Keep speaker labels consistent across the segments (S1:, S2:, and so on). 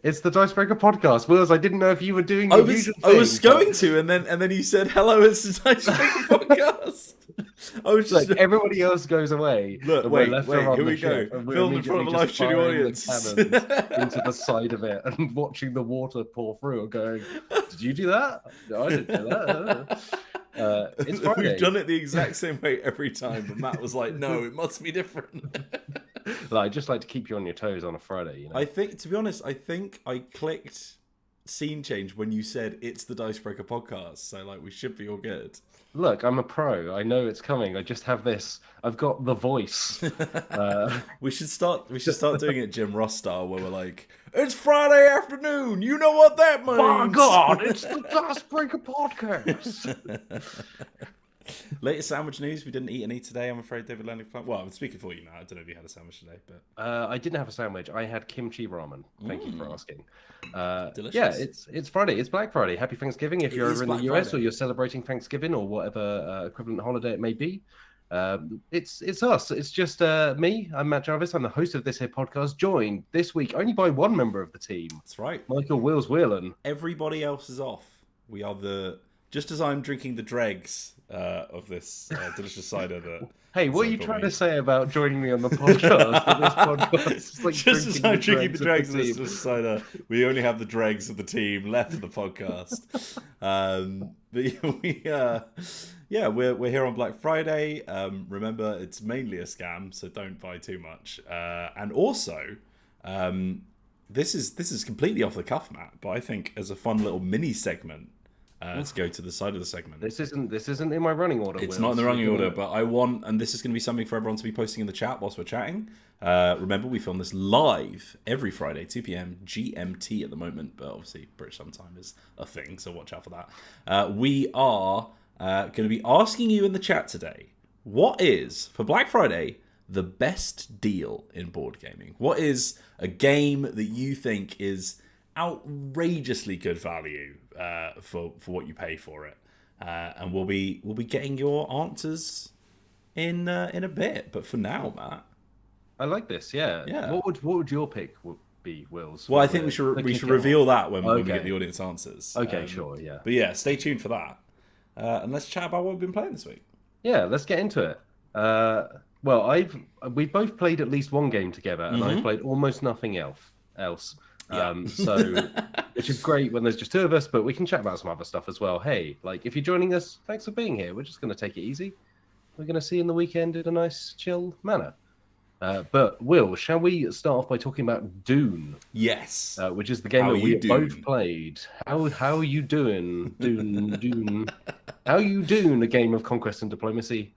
S1: It's the Dicebreaker podcast. Wills, I didn't know if you were doing the usual thing.
S2: I was going to, and then you said, hello, it's the Dicebreaker podcast. I was just
S1: like, everybody else goes away.
S2: Look, wait, here we go. Filmed in front of a live studio audience.
S1: Into the side of it and watching the water pour through and going, did you do that? No, I didn't do that. It's Friday.
S2: We've done it the exact same way every time, but Matt was like, no, it must be different.
S1: I just like to keep you on your toes on a Friday. You know?
S2: I think, to be honest, I clicked scene change when you said it's the Dicebreaker podcast, so like we should be all good.
S1: Look, I'm a pro. I know it's coming. I just have this. I've got the voice.
S2: We should start doing it Jim Ross style, where we're like, it's Friday afternoon. You know what that means?
S1: Oh God, it's the Dicebreaker podcast.
S2: Latest sandwich news. We didn't eat any today, I'm afraid, David Landing. Well, I'm speaking for you now. I don't know if you had a sandwich today, but
S1: I didn't have a sandwich. I had kimchi ramen. Thank you for asking.
S2: Delicious.
S1: Yeah, it's Friday. It's Black Friday. Happy Thanksgiving if you're over in the US
S2: Friday.
S1: or you're celebrating Thanksgiving or whatever equivalent holiday it may be. It's us. It's just me. I'm Matt Jarvis. I'm the host of this here podcast, joined this week only by one member of the team.
S2: That's right.
S1: Michael Wills Whelan.
S2: Everybody else is off. We are just as I'm drinking the dregs of this delicious cider that.
S1: Hey, what are you trying to say about joining me on the podcast? This podcast is like
S2: just as I'm drinking the dregs of
S1: the
S2: this delicious cider, we only have the dregs of the team left of the podcast. But we're here on Black Friday. Remember, it's mainly a scam, so don't buy too much. And also, this is completely off the cuff, Matt. But I think as a fun little mini segment. Let's go to the side of the segment.
S1: This isn't in my running order.
S2: It's not in the running order, but I want, and this is going to be something for everyone to be posting in the chat whilst we're chatting. Remember, we film this live every Friday, 2 p.m. GMT at the moment, but obviously British Summer Time is a thing, so watch out for that. We are going to be asking you in the chat today, what is, for Black Friday, the best deal in board gaming? What is a game that you think is outrageously good value for what you pay for it, and we'll be getting your answers in a bit. But for now, Matt,
S1: I like this. Yeah. What would your pick be, Wills?
S2: Well, I think we should reveal that when we get the audience answers.
S1: Okay, sure. Yeah.
S2: But yeah, stay tuned for that, and let's chat about what we've been playing this week.
S1: Yeah, let's get into it. Well, we've both played at least one game together, and I've played almost nothing else.
S2: Yeah.
S1: So which is great when there's just two of us, but we can chat about some other stuff as well. Hey, like if you're joining us, thanks for being here. We're just going to take it easy. We're going to see you in the weekend in a nice chill manner. But Will, shall we start off by talking about Dune?
S2: Yes.
S1: Which is the game that we both played. How are you doing, Dune? How you doing? A game of conquest and diplomacy,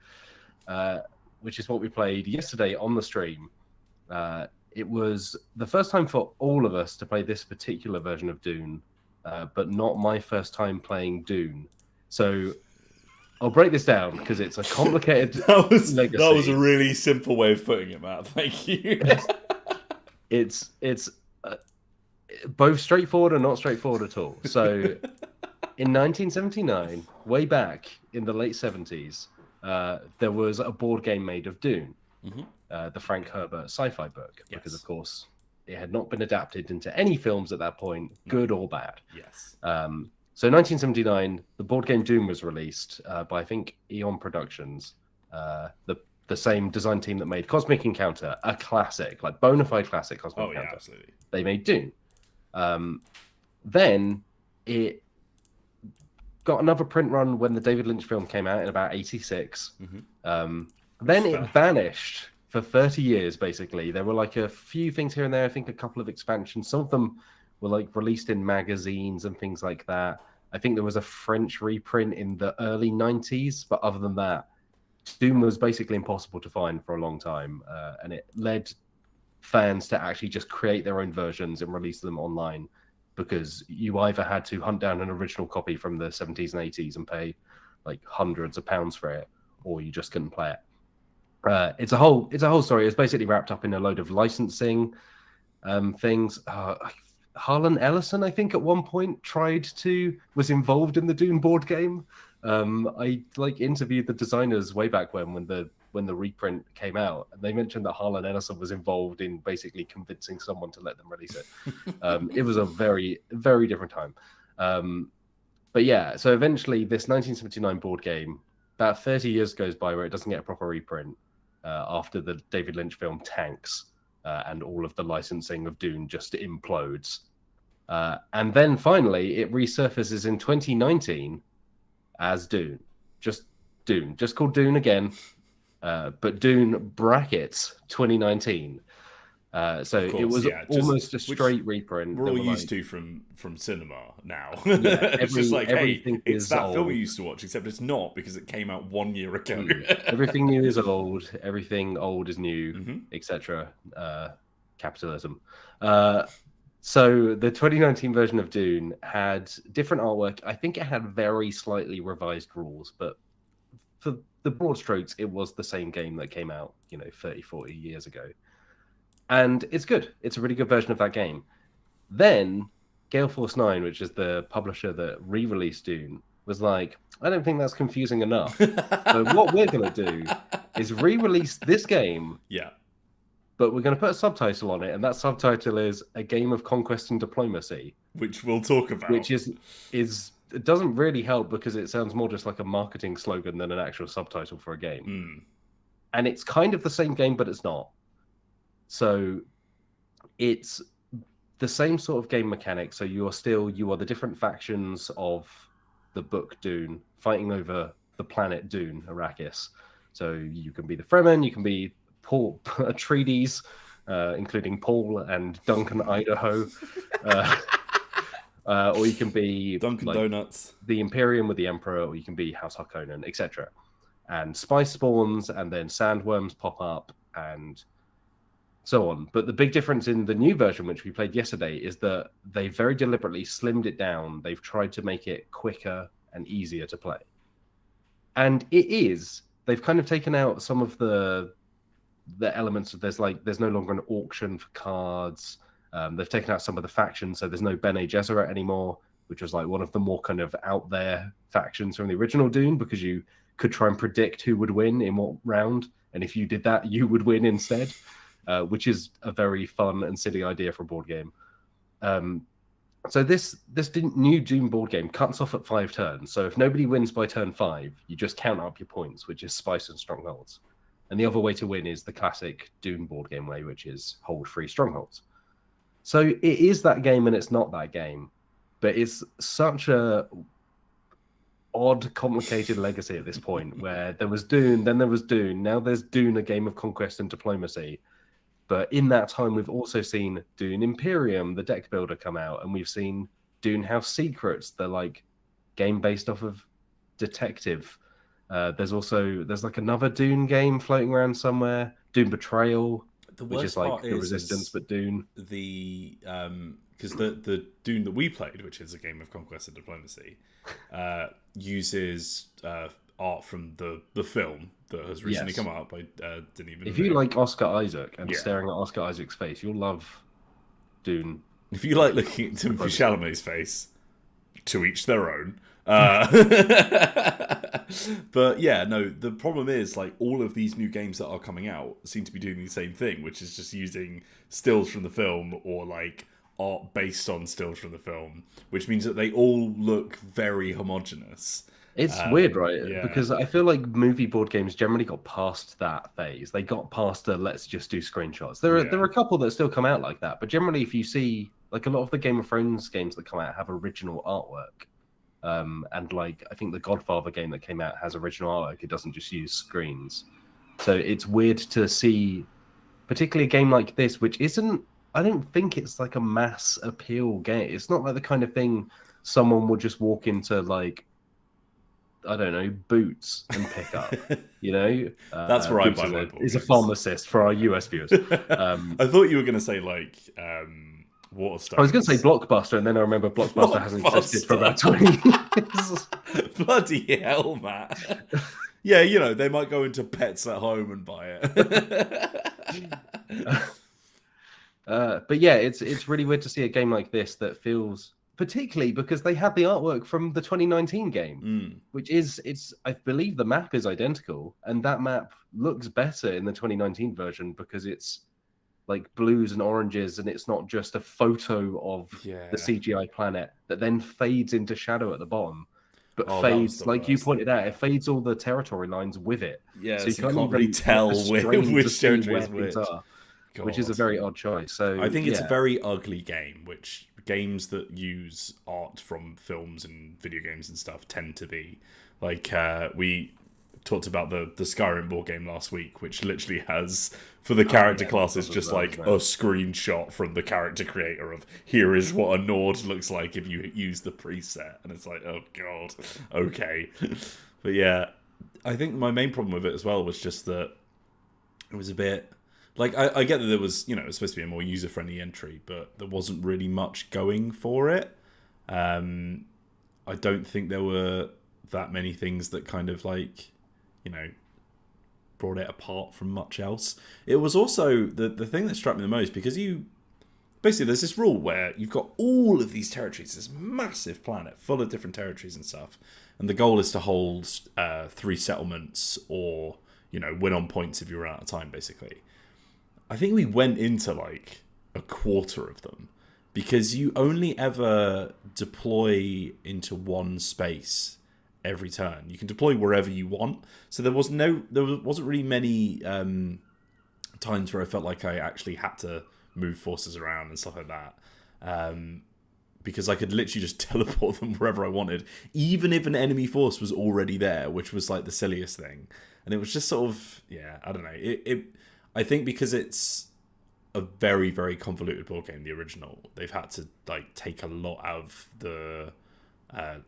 S1: which is what we played yesterday on the stream. It was the first time for all of us to play this particular version of Dune, but not my first time playing Dune. So I'll break this down because it's a complicated legacy.
S2: That was a really simple way of putting it, Matt. Thank you.
S1: It's both straightforward and not straightforward at all. So in 1979, way back in the late 70s, there was a board game made of Dune. The Frank Herbert sci-fi book, because of course it had not been adapted into any films at that point, good or bad.
S2: Yes.
S1: So in 1979, the board game Dune was released by I think Eon Productions, the same design team that made Cosmic Encounter, a classic, like bona fide classic Cosmic Encounter.
S2: Yeah, absolutely.
S1: They made Dune. Then it got another print run when the David Lynch film came out in about '86. Then it vanished for 30 years, basically. There were like a few things here and there. I think a couple of expansions. Some of them were like released in magazines and things like that. I think there was a French reprint in the early 90s. But other than that, Dune was basically impossible to find for a long time. And it led fans to actually just create their own versions and release them online, because you either had to hunt down an original copy from the 70s and 80s and pay like hundreds of pounds for it, or you just couldn't play it. It's a whole story. It's basically wrapped up in a load of licensing things. Harlan Ellison, I think, at one point was involved in the Dune board game. I interviewed the designers way back when when the reprint came out, and they mentioned that Harlan Ellison was involved in basically convincing someone to let them release it. It was a very, very different time. But yeah, so eventually this 1979 board game, about 30 years goes by where it doesn't get a proper reprint after the David Lynch film tanks and all of the licensing of Dune just implodes. And then finally it resurfaces in 2019 as Dune. Just called Dune again, but Dune brackets 2019. So it was almost a straight reprint.
S2: We're all used to from cinema now.
S1: Yeah,
S2: it's just like, hey, it's that
S1: old.
S2: film we used to watch, except it's not because it came out 1 year ago.
S1: Everything new is old. Everything old is new, etc. Capitalism. So the 2019 version of Dune had different artwork. I think it had very slightly revised rules, but for the broad strokes, it was the same game that came out, 30, 40 years ago. And it's good. It's a really good version of that game. Then Gale Force 9, which is the publisher that re-released Dune, was like, I don't think that's confusing enough. So what we're going to do is re-release this game.
S2: Yeah.
S1: But we're going to put a subtitle on it, and that subtitle is A Game of Conquest and Diplomacy.
S2: Which we'll talk about.
S1: Which is it doesn't really help because it sounds more just like a marketing slogan than an actual subtitle for a game. And it's kind of the same game, but it's not. So it's the same sort of game mechanic. So you are the different factions of the book Dune fighting over the planet Dune, Arrakis. So you can be the Fremen, you can be Paul Atreides, including Paul and Duncan, Idaho, or you can be
S2: Dunkin' Donuts,
S1: the Imperium with the Emperor, or you can be House Harkonnen, etc. And spice spawns, and then sandworms pop up, and so on. But the big difference in the new version, which we played yesterday, is that they very deliberately slimmed it down. They've tried to make it quicker and easier to play, and it is. They've kind of taken out some of the elements of there's no longer an auction for cards. They've taken out some of the factions, so there's no Bene Gesserit anymore, which was like one of the more kind of out there factions from the original Dune, because you could try and predict who would win in what round, and if you did that, you would win instead, which is a very fun and silly idea for a board game. So this new Dune board game cuts off at 5 turns. So if nobody wins by turn 5, you just count up your points, which is spice and strongholds. And the other way to win is the classic Dune board game way, which is hold 3 strongholds. So it is that game and it's not that game, but it's such a odd, complicated legacy at this point where there was Dune, then there was Dune, now there's Dune, A Game of Conquest and Diplomacy. But in that time, we've also seen Dune Imperium, the deck builder, come out, and we've seen Dune House Secrets, the game based off of detective. There's like another Dune game floating around somewhere, Dune Betrayal, which is like the Resistance but Dune.
S2: Because the Dune that we played, which is A Game of Conquest and Diplomacy, uses art from the film that has recently come out. I didn't even.
S1: If you like Oscar Isaac and staring at Oscar Isaac's face, you'll love Dune.
S2: If you like looking at Timothy Chalamet's face, to each their own. But yeah, no, the problem is all of these new games that are coming out seem to be doing the same thing, which is just using stills from the film or art based on stills from the film, which means that they all look very homogenous.
S1: It's weird, right?
S2: Yeah.
S1: Because I feel like movie board games generally got past that phase. They got past the let's just do screenshots. There are a couple that still come out like that, but generally if you see a lot of the Game of Thrones games that come out have original artwork. And I think the Godfather game that came out has original artwork. It doesn't just use screens. So it's weird to see, particularly a game like this, which isn't, I don't think it's a mass appeal game. It's not the kind of thing someone would just walk into I don't know, Boots and pick up,
S2: That's where I buy my books.
S1: He's a pharmacist for our US viewers.
S2: I thought you were going to say Waterstones.
S1: I was going to say Blockbuster, and then I remember Blockbuster hasn't existed for about 20 years.
S2: Bloody hell, Matt. Yeah, they might go into Pets at Home and buy it.
S1: But yeah, it's really weird to see a game like this that feels particularly because they had the artwork from the 2019 game, which is I believe the map is identical, and that map looks better in the 2019 version because it's like blues and oranges, and it's not just a photo of the CGI planet that then fades into shadow at the bottom, but fades, like you pointed out, it fades all the territory lines with it.
S2: Yeah,
S1: so you
S2: can't
S1: even
S2: really tell which territory is which.
S1: Which is a very odd choice. So
S2: I think it's a very ugly game, which games that use art from films and video games and stuff tend to be. Like, we talked about the Skyrim board game last week, which literally has, for the character classes, just like a screenshot from the character creator of, here is what a Nord looks like if you use the preset. And it's like, oh god, okay. But yeah, I think my main problem with it as well was just that it was a bit... Like, I get that there was, it was supposed to be a more user-friendly entry, but there wasn't really much going for it. I don't think there were that many things that kind of, like, brought it apart from much else. It was also the thing that struck me the most, because basically there's this rule where you've got all of these territories, this massive planet full of different territories and stuff, and the goal is to hold 3 settlements or, win on points if you run out of time, basically. I think we went into like a quarter of them because you only ever deploy into one space every turn. You can deploy wherever you want. So there wasn't really many times where I felt like I actually had to move forces around and stuff like that. Because I could literally just teleport them wherever I wanted, even if an enemy force was already there, which was like the silliest thing. And it was just sort of, I don't know. I think because it's a very, very convoluted board game, the original, they've had to like take a lot of the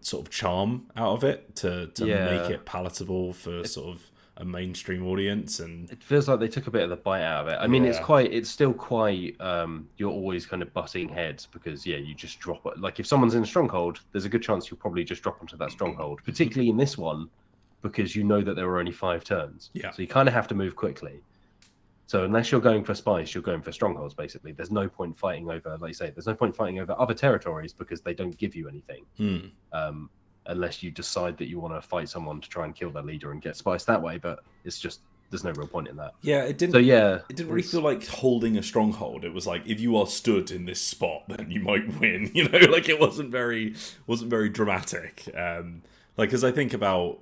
S2: sort of charm out of it to make it palatable for sort of a mainstream audience. And
S1: it feels like they took a bit of the bite out of it. I mean, it's still quite you're always kind of butting heads because you just drop it. Like if someone's in a stronghold, there's a good chance you'll probably just drop onto that stronghold, particularly in this one because you know that there were only 5 turns. So you kind of have to move quickly. So unless you're going for spice, you're going for strongholds, basically. There's no point fighting over, like you say, there's no point fighting over other territories because they don't give you anything. Unless you decide that you want to fight someone to try and kill their leader and get spice that way. But it's just, there's no real point in that.
S2: Yeah, it didn't. So it didn't really feel like holding a stronghold. It was like if you are stood in this spot, then you might win. Like it wasn't very dramatic. Like as I think about.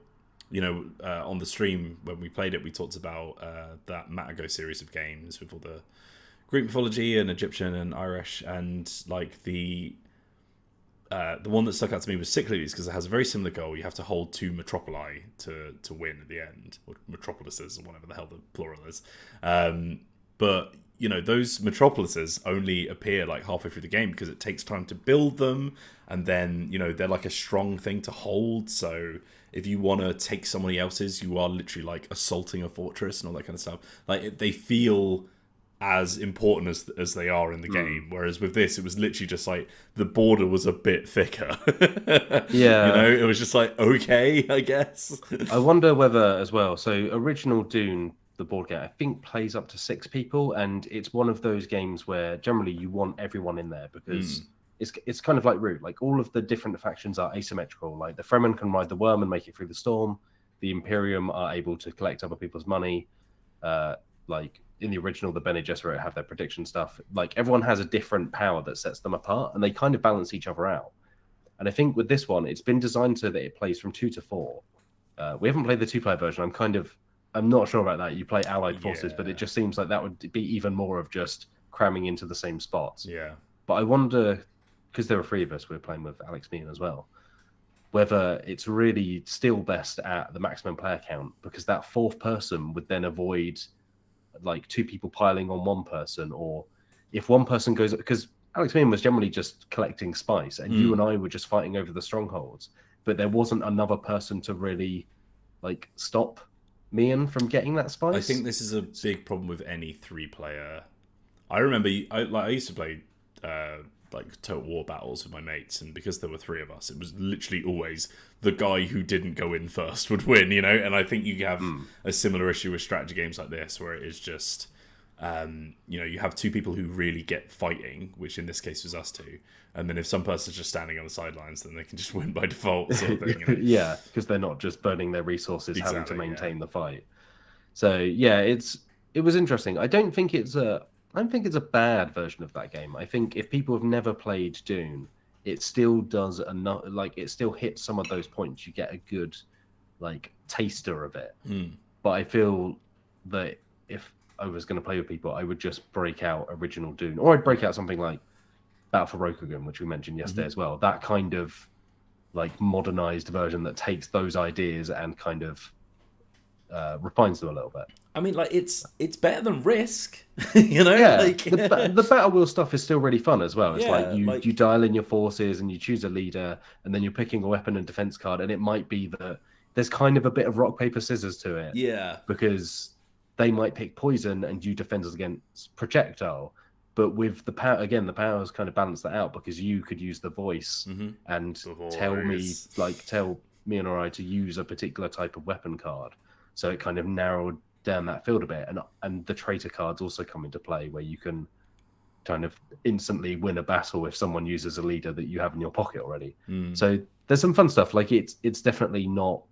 S2: On the stream when we played it, we talked about that Matago series of games with all the Greek mythology and Egyptian and Irish, and like the one that stuck out to me was Cyclades because it has a very similar goal. You have to hold 2 metropoli to win at the end, or metropolises, or whatever the hell the plural is. But those metropolises only appear like halfway through the game because it takes time to build them, and then they're like a strong thing to hold. So if you want to take somebody else's, you are literally like assaulting a fortress and all that kind of stuff. Like they feel as important as they are in the game. Whereas with this, it was literally just like the border was a bit thicker. It was just like, okay, I guess.
S1: I wonder whether as well. So original Dune, the board game, I think plays up to 6 people, and it's one of those games where generally you want everyone in there because it's kind of like Root. Like all of the different factions are asymmetrical. Like the Fremen can ride the worm and make it through the storm. The Imperium are able to collect other people's money. Like in the original, the Bene Gesserit have their prediction stuff. Like everyone has a different power that sets them apart, and they kind of balance each other out. And I think with this one, it's been designed so that it plays from 2 to 4. We haven't played the 2-player version. I'm not sure about that. You play allied forces, but it just seems like that would be even more of just cramming into the same spots.
S2: Yeah.
S1: But I wonder, because there were 3 of us, we were playing with Alex Meehan as well, whether it's really still best at the maximum player count, because that 4th person would then avoid like 2 people piling on 1 person, or if 1 person goes, because Alex Meehan was generally just collecting spice, and you and I were just fighting over the strongholds, but there wasn't another person to really like stop Meehan from getting that spice.
S2: I think this is a big problem with any 3-player. I remember I used to play like Total War battles with my mates, and because there were 3 of us, it was literally always the guy who didn't go in first would win, And I think you have a similar issue with strategy games like this, where it is just you have two people who really get fighting, which in this case was us two, and then if some person's just standing on the sidelines, then they can just win by default, sort of thing.
S1: Yeah, because they're not just burning their resources having to maintain
S2: yeah.
S1: the fight. So yeah, it was interesting. I don't think it's a bad version of that game. I think if people have never played Dune, it still does enough. Like it still hits some of those points. You get a good taster of it. But I feel that if I was going to play with people, I would just break out original Dune, or I'd break out something like Battle for Rokugan, which we mentioned yesterday as well. That kind of modernized version that takes those ideas and kind of refines them a little bit.
S2: I mean, it's better than Risk, you know.
S1: Yeah, the battle wheel stuff is still really fun as well. It's you dial in your forces and you choose a leader, and then you're picking a weapon and defense card, and it might be that there's kind of a bit of rock paper scissors to it.
S2: Yeah,
S1: because they might pick poison and you defend us against projectile. But with the power, again, the powers kind of balance that out because you could use the voice and tell me and I to use a particular type of weapon card. So it kind of narrowed down that field a bit. And the traitor cards also come into play where you can kind of instantly win a battle if someone uses a leader that you have in your pocket already. So there's some fun stuff. It's definitely not,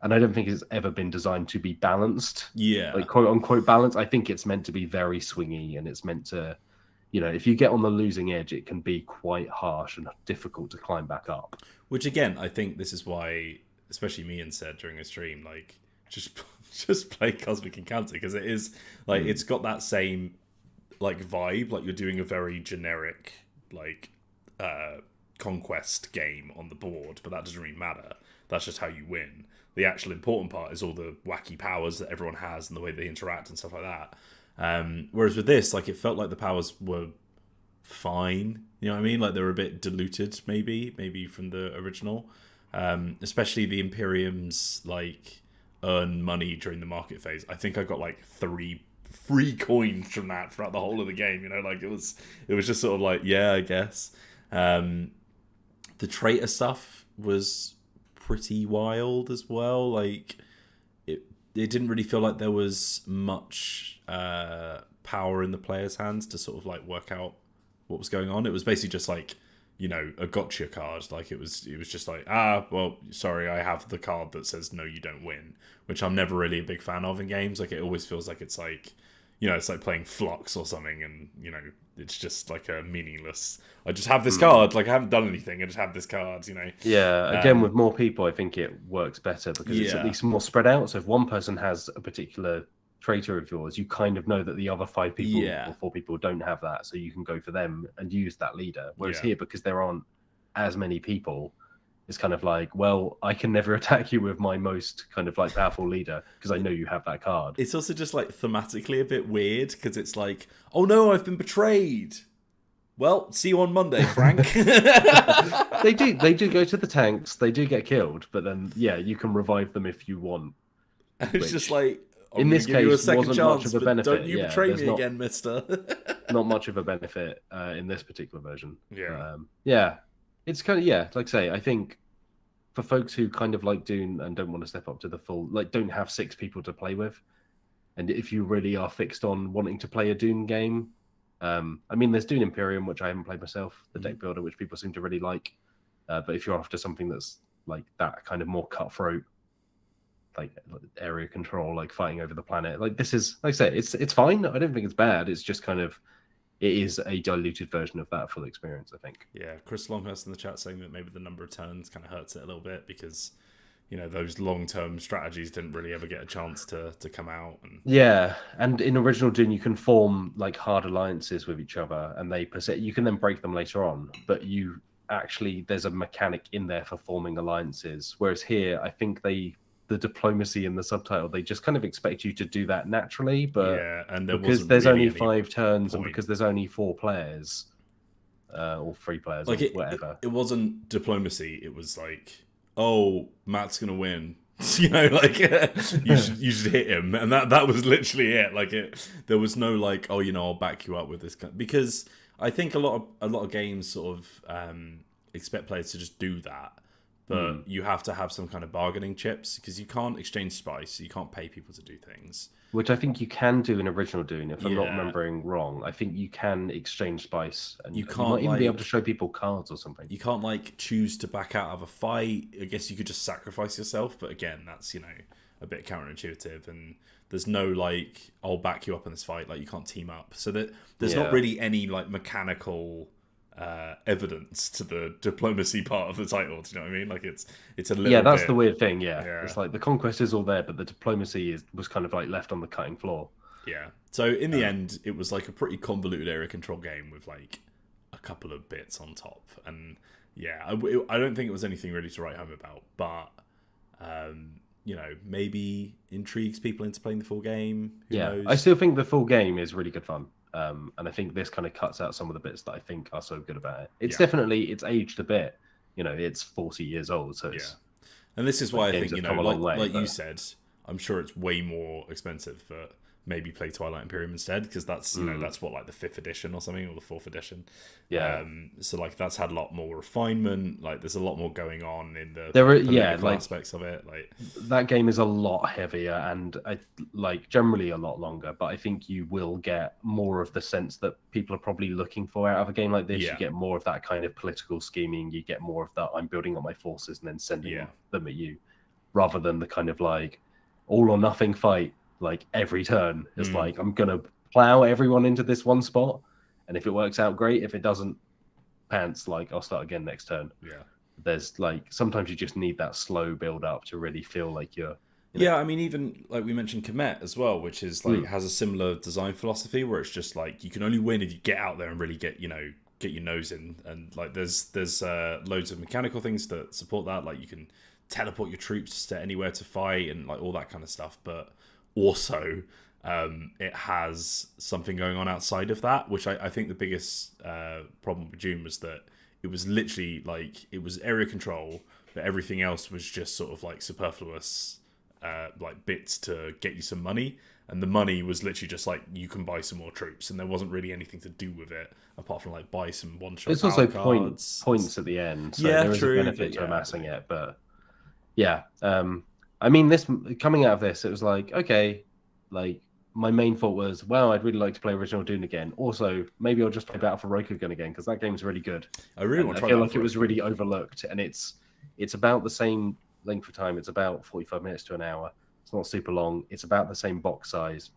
S1: and I don't think it's ever been designed to be balanced.
S2: Yeah.
S1: Quote unquote balanced. I think it's meant to be very swingy, and it's meant to, if you get on the losing edge, it can be quite harsh and difficult to climb back up.
S2: Which again, I think this is why, especially me and said during a stream, just play Cosmic Encounter, because it is it's got that same vibe. You're doing a very generic Conquest game on the board, but that doesn't really matter. That's just how you win. The actual important part is all the wacky powers that everyone has and the way they interact and stuff like that. Whereas with this, it felt like the powers were fine. You know what I mean? They were a bit diluted, maybe from the original. Especially the Imperium's earn money during the market phase. I think I got 3 free coins from that throughout the whole of the game. It was just sort of yeah, I guess. The traitor stuff was pretty wild as well. It didn't really feel like there was much power in the player's hands to sort of work out what was going on. It was basically just a gotcha card. It was just well, sorry, I have the card that says no, you don't win, which I'm never really a big fan of in games. It always feels like it's it's like playing Flux or something, and it's just a meaningless. I just have this card. I haven't done anything. I just have this card.
S1: Yeah. Again, with more people, I think it works better because it's at least more spread out. So if one person has a particular traitor of yours, you kind of know that the other 5 people or 4 people don't have that, so you can go for them and use that leader. Whereas here, because there aren't as many people, it's kind of well, I can never attack you with my most kind of powerful leader because I know you have that card.
S2: It's also just thematically a bit weird because it's oh no, I've been betrayed. Well, see you on Monday, Frank.
S1: They do go to the tanks. They do get killed, but then you can revive them if you want.
S2: It's just
S1: in this case, wasn't much of a benefit.
S2: Don't you betray me again, mister.
S1: Not much of a benefit in this particular version.
S2: Yeah.
S1: It's kind of, like I say, I think for folks who kind of like Dune and don't want to step up to the full, don't have 6 people to play with, and if you really are fixed on wanting to play a Dune game, there's Dune Imperium, which I haven't played myself, the deck builder, which people seem to really like, but if you're after something that's that kind of more cutthroat, area control, fighting over the planet, this is, like I say, it's fine. I don't think it's bad. It's just kind of, it is a diluted version of that full experience, I think.
S2: Yeah, Chris Longhurst in the chat saying that maybe the number of turns kind of hurts it a little bit because those long-term strategies didn't really ever get a chance to come out.
S1: Yeah, and in original Dune, you can form hard alliances with each other, and you can then break them later on. But there's a mechanic in there for forming alliances. Whereas here, I think the diplomacy in the subtitle, they just kind of expect you to do that naturally, but
S2: and
S1: because there's only 5 turns and because there's only 4 players or 3 players or whatever,
S2: it wasn't diplomacy. It was oh, Matt's gonna win. you should hit him, and that was literally it. There was no oh, I'll back you up with this, because I think a lot of games sort of expect players to just do that. but you have to have some kind of bargaining chips because you can't exchange spice. You can't pay people to do things.
S1: Which I think you can do in original Dune, if I'm not
S2: Yeah.
S1: remembering wrong. I think you can exchange spice, and
S2: You
S1: you
S2: can't,
S1: might even be able
S2: like-
S1: to show people cards or something.
S2: You can't like choose to back out of a fight. I guess you could just sacrifice yourself, but again, that's, you know, a bit counterintuitive, and there's no like, I'll back you up in this fight. Like, you can't team up, so that there's not really any like mechanical evidence to the diplomacy part of the title. Do you know what I mean? Like, it's a little
S1: that's
S2: bit...
S1: the weird thing. Yeah, it's like the conquest is all there, but the diplomacy was kind of like left on the cutting floor.
S2: Yeah. So in the end, it was like a pretty convoluted area control game with like a couple of bits on top, and yeah, I don't think it was anything really to write home about, but you know, maybe intrigues people into playing the full game. Who knows?
S1: I still think the full game is really good fun. And I think this kind of cuts out some of the bits that I think are so good about it. It's definitely, it's aged a bit. You know, it's 40 years old, so it's...
S2: And this is why I think, you know, like
S1: but...
S2: you said, I'm sure it's way more expensive, but maybe play Twilight Imperium instead, because that's, you know, that's what, like the 5th edition or something, or the 4th edition.
S1: Yeah.
S2: So like that's had a lot more refinement. Like there's a lot more going on in the
S1: political
S2: aspects of it. Like
S1: that game is a lot heavier and generally a lot longer. But I think you will get more of the sense that people are probably looking for out of a game like this. You get more of that kind of political scheming. You get more of that I'm building up my forces and then sending them at you, rather than the kind of like all or nothing fight. Like every turn, it's like I'm gonna plow everyone into this one spot, and if it works out, great. If it doesn't, pants. Like I'll start again next turn.
S2: Yeah.
S1: There's like sometimes you just need that slow build up to really feel like you're.
S2: Yeah, I mean, even like we mentioned Komet as well, which is like has a similar design philosophy where it's just like you can only win if you get out there and really get your nose in, and like there's loads of mechanical things that support that. Like you can teleport your troops to anywhere to fight and like all that kind of stuff, but also it has something going on outside of that, which I think the biggest problem with Dune was that it was literally like it was area control, but everything else was just sort of like superfluous like bits to get you some money, and the money was literally just like you can buy some more troops, and there wasn't really anything to do with it apart from like buy some one-shot.
S1: It's also points at the end, so there is a benefit to amassing it, but I mean, this coming out of this, it was like, okay, like my main thought was, wow, I'd really like to play original Dune again. Also, maybe I'll just play Battle for Rokugan again because that game's really good.
S2: I really want to try.
S1: I feel like it was really overlooked, and it's about the same length of time. It's about 45 minutes to an hour. It's not super long. It's about the same box size.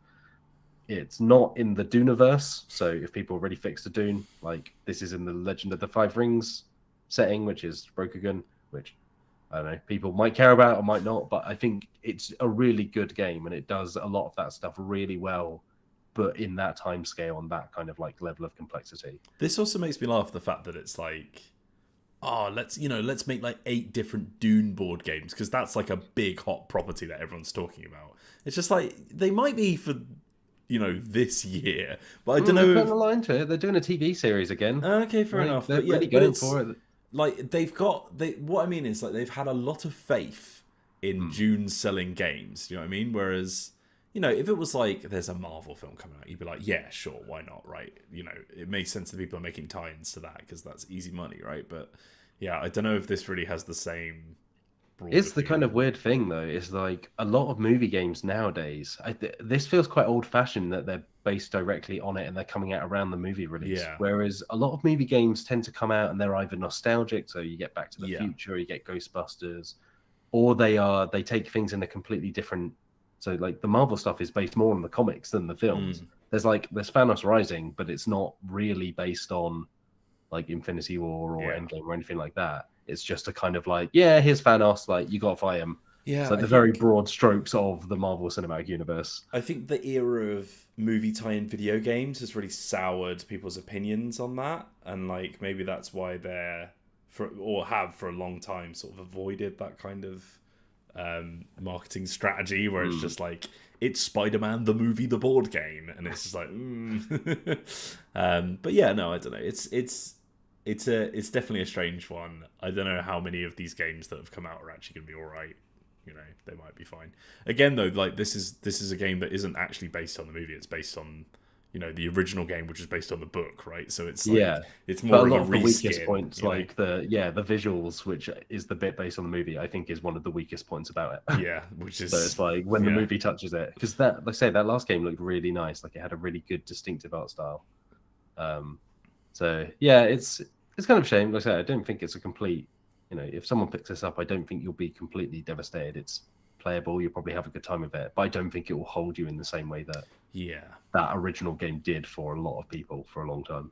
S1: It's not in the Duneverse, so if people already fixed to Dune, like this is in the Legend of the Five Rings setting, which is Rokugan, which I don't know, people might care about or might not, but I think it's a really good game and it does a lot of that stuff really well, but in that time scale on that kind of like level of complexity.
S2: This also makes me laugh, the fact that it's like, oh, let's make like 8 different Dune board games, because that's like a big hot property that everyone's talking about. It's just like they might be for this year, but I don't know.
S1: They're putting a line to it. They're doing a TV series again.
S2: Okay, fair enough.
S1: They're really going for it.
S2: Like what I mean is like they've had a lot of faith in Dune selling games. You know what I mean? Whereas, if it was like there's a Marvel film coming out, you'd be like, yeah, sure, why not, right? It makes sense that people are making tie-ins to that because that's easy money, right? But yeah, I don't know if this really has the same.
S1: It's the kind of weird thing though. It's like a lot of movie games nowadays. This feels quite old-fashioned that they're based directly on it and they're coming out around the movie release.
S2: Yeah.
S1: Whereas a lot of movie games tend to come out and they're either nostalgic, so you get Back to the Future, you get Ghostbusters, or they take things in a completely different. So like the Marvel stuff is based more on the comics than the films. There's Thanos Rising, but it's not really based on like Infinity War or Endgame or anything like that. It's just a kind of like, here's Thanos, like you gotta fight him. Yeah, so the very broad strokes of the Marvel Cinematic Universe.
S2: I think the era of movie tie-in video games has really soured people's opinions on that, and like maybe that's why have for a long time sort of avoided that kind of marketing strategy where it's just like it's Spider-Man the movie, the board game, and it's just like, but yeah, no, I don't know. It's definitely a strange one. I don't know how many of these games that have come out are actually going to be all right. They might be fine. Again, though, like this is a game that isn't actually based on the movie. It's based on, the original game, which is based on the book, right? So it's it's
S1: but
S2: more
S1: a lot
S2: of
S1: of
S2: a
S1: the weakest
S2: reskin,
S1: points, like the visuals, which is the bit based on the movie, I think is one of the weakest points about it.
S2: Yeah, which is
S1: so it's like when the movie touches it, because that, like I say, that last game looked really nice. Like it had a really good distinctive art style. So yeah, it's kind of a shame. Like I said, I don't think it's a complete. If someone picks this up, I don't think you'll be completely devastated. It's playable. You'll probably have a good time with it, but I don't think it will hold you in the same way that that original game did for a lot of people for a long time.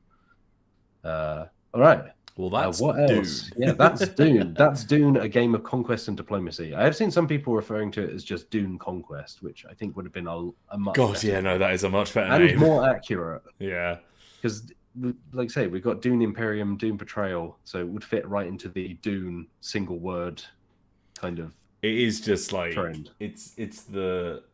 S1: All right.
S2: Well, that's
S1: what else?
S2: Dune.
S1: Yeah, that's Dune. That's Dune, a game of conquest and diplomacy. I have seen some people referring to it as just Dune Conquest, which I think would have been a much better
S2: no, that is a much better
S1: and
S2: name.
S1: more accurate.
S2: Yeah.
S1: Because, like I say, we've got Dune Imperium, Dune Betrayal, so it would fit right into the Dune single word kind of.
S2: It is just like
S1: trend.
S2: It's the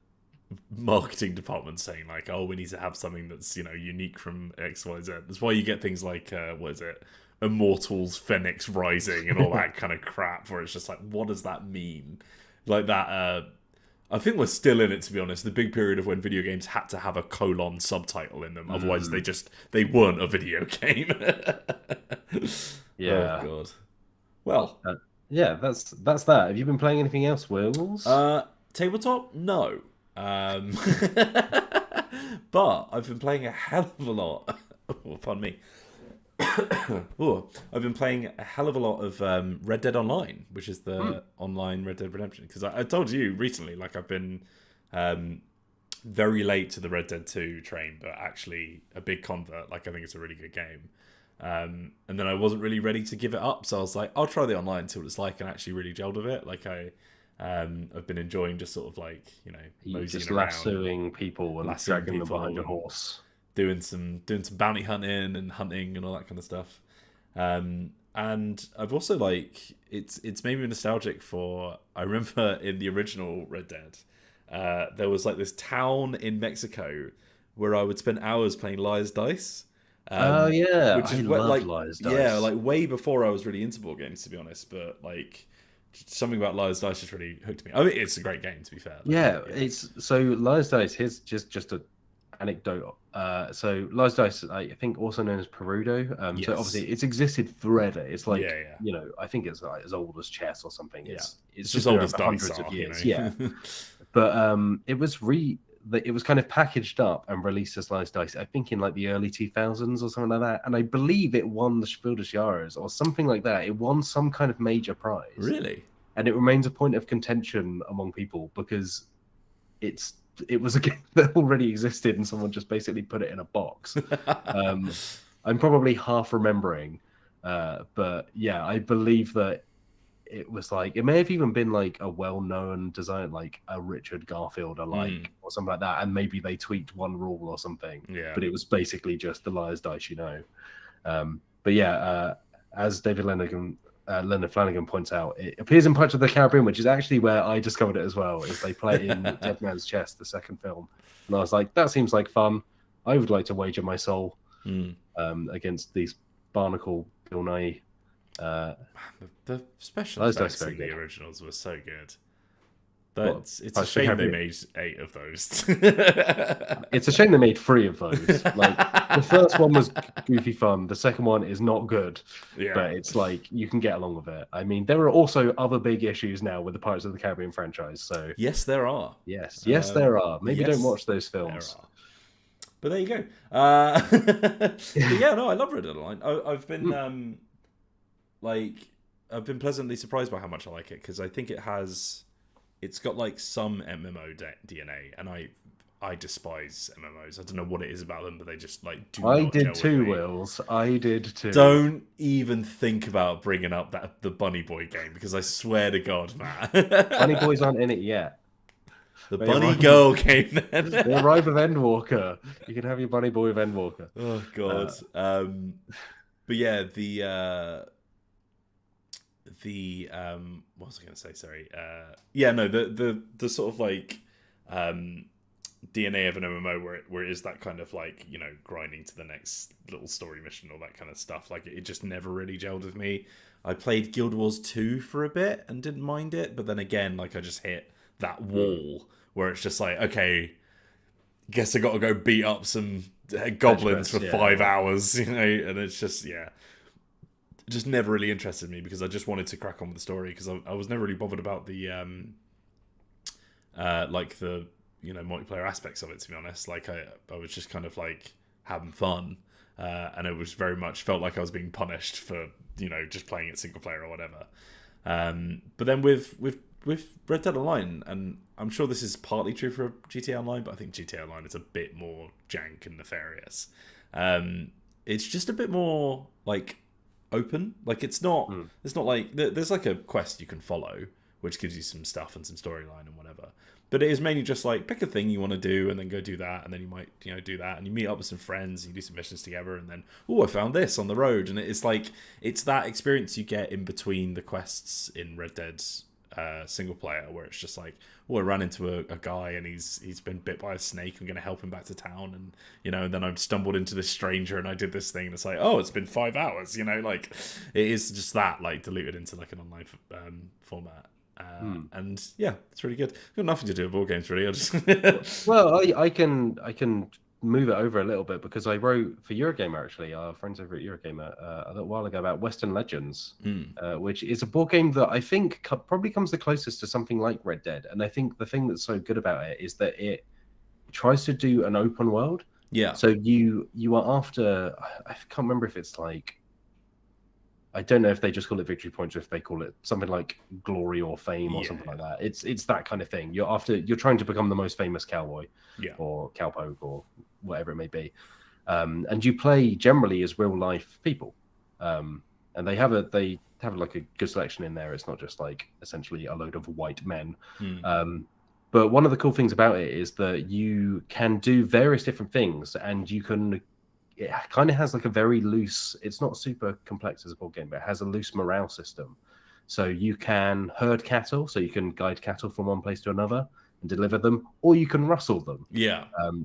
S2: marketing department saying like, oh, we need to have something that's unique from XYZ. That's why you get things like what is it, Immortals, Phoenix Rising, and all that kind of crap. Where it's just like, what does that mean? Like that. I think we're still in it, to be honest. The big period of when video games had to have a colon subtitle in them, otherwise they weren't a video game.
S1: Yeah.
S2: Oh god. Well.
S1: Yeah, that's that. Have you been playing anything else, Wills?
S2: Tabletop? No. But I've been playing a hell of a lot. Oh, pardon me. Ooh, I've been playing a hell of a lot of Red Dead Online, which is the online Red Dead Redemption. Because I told you recently, like I've been very late to the Red Dead 2 train, but actually a big convert. Like I think it's a really good game. And then I wasn't really ready to give it up, so I was like, I'll try the online and see what it's like, and actually really gelled with it. Like I've been enjoying just sort of like moseying
S1: just
S2: around,
S1: lassoing people and dragging them behind a horse,
S2: doing some bounty hunting and all that kind of stuff. And I've also like it's made me nostalgic for. I remember in the original Red Dead, there was like this town in Mexico where I would spend hours playing Liar's Dice.
S1: Which is like Liar's Dice.
S2: Yeah, like way before I was really into board games, to be honest. But like something about Liar's Dice just really hooked me. I mean, it's a great game, to be fair. Like,
S1: it's so Liar's Dice. Here's just a anecdote. So Liar's Dice, I think, also known as Perudo. So obviously it's existed forever. It's like I think it's like as old as chess or something. It's
S2: just
S1: just
S2: as old as
S1: hundreds
S2: dice
S1: of
S2: are,
S1: years. Yeah, but it was kind of packaged up and released as Liar's Dice, I think in like the early 2000s or something like that. And I believe it won the Spiel des Jahres or something like that. It won some kind of major prize.
S2: Really?
S1: And it remains a point of contention among people because it was a game that already existed and someone just basically put it in a box. I'm probably half remembering. But yeah, I believe that it was like, it may have even been like a well-known design, like a Richard Garfield alike or something like that, and maybe they tweaked one rule or something.
S2: Yeah.
S1: But it was basically just the Liar's Dice, But yeah, as David Leonard Flanagan points out, it appears in Pirates of the Caribbean, which is actually where I discovered it as well. Is they play it in Dead Man's Chest, the second film, and I was like, that seems like fun. I would like to wager my soul against these Barnacle Bill Nye.
S2: The special effects in the originals were so good. It's a shame they made 8 of those.
S1: It's a shame they made 3 of those. Like the first one was goofy fun. The second one is not good.
S2: Yeah.
S1: But it's like you can get along with it. I mean, there are also other big issues now with the Pirates of the Caribbean franchise. So
S2: yes, there are.
S1: Yes, there are. Maybe don't watch those films.
S2: There are. But there you go. But yeah, no, I love Red Dead Online. I've been I've been pleasantly surprised by how much I like it because I think it's got like some MMO DNA, and I despise MMOs. I don't know what it is about them, but they just like do.
S1: I did too, Wills. I did too.
S2: Don't even think about bringing up the Bunny Boy game because I swear to God, man,
S1: Bunny Boys aren't in it yet.
S2: The Bunny Girl game then.
S1: They arrive with Endwalker. You can have your Bunny Boy with Endwalker.
S2: Oh God. But yeah, what was I going to say? Sorry. The sort of like DNA of an MMO where it is that kind of like grinding to the next little story mission, all that kind of stuff. Like it just never really gelled with me. I played Guild Wars 2 for a bit and didn't mind it, but then again, like I just hit that wall where it's just like, okay, guess I got to go beat up some goblins for
S1: yeah.
S2: 5 hours, and it's just it just never really interested me because I just wanted to crack on with the story because I was never really bothered about the like the multiplayer aspects of it, to be honest. Like I was just kind of like having fun, and it was very much felt like I was being punished for just playing it single player or whatever. But then with Red Dead Online, and I'm sure this is partly true for GTA Online, but I think GTA Online is a bit more jank and nefarious. It's just a bit more like open. Like it's not like there's like a quest you can follow, which gives you some stuff and some storyline and whatever. But it is mainly just like pick a thing you want to do and then go do that, and then you might do that, and you meet up with some friends and you do some missions together, and then I found this on the road, and it's like it's that experience you get in between the quests in Red Dead single player, where it's just like I ran into a guy and he's been bit by a snake. I'm going to help him back to town, and and then I stumbled into this stranger and I did this thing, and it's like it's been 5 hours. Like it is just that like diluted into like an online format. And it's really good. Got nothing to do with board games, really. I just
S1: Well, I can move it over a little bit because I wrote for Eurogamer, actually, our friends over at Eurogamer, a little while ago about Western Legends, which is a board game that I think probably comes the closest to something like Red Dead. And I think the thing that's so good about it is that it tries to do an open world.
S2: Yeah.
S1: So you are after, I can't remember if it's like, I don't know if they just call it victory points or if they call it something like glory or fame or something like that. It's that kind of thing. You're trying to become the most famous cowboy, or cowpoke or whatever it may be, and you play generally as real life people, and they have like a good selection in there. It's not just like essentially a load of white men. But one of the cool things about it is that you can do various different things, and it kind of has like a very loose, it's not super complex as a board game, but it has a loose morale system. So you can herd cattle, so you can guide cattle from one place to another and deliver them, or you can rustle them,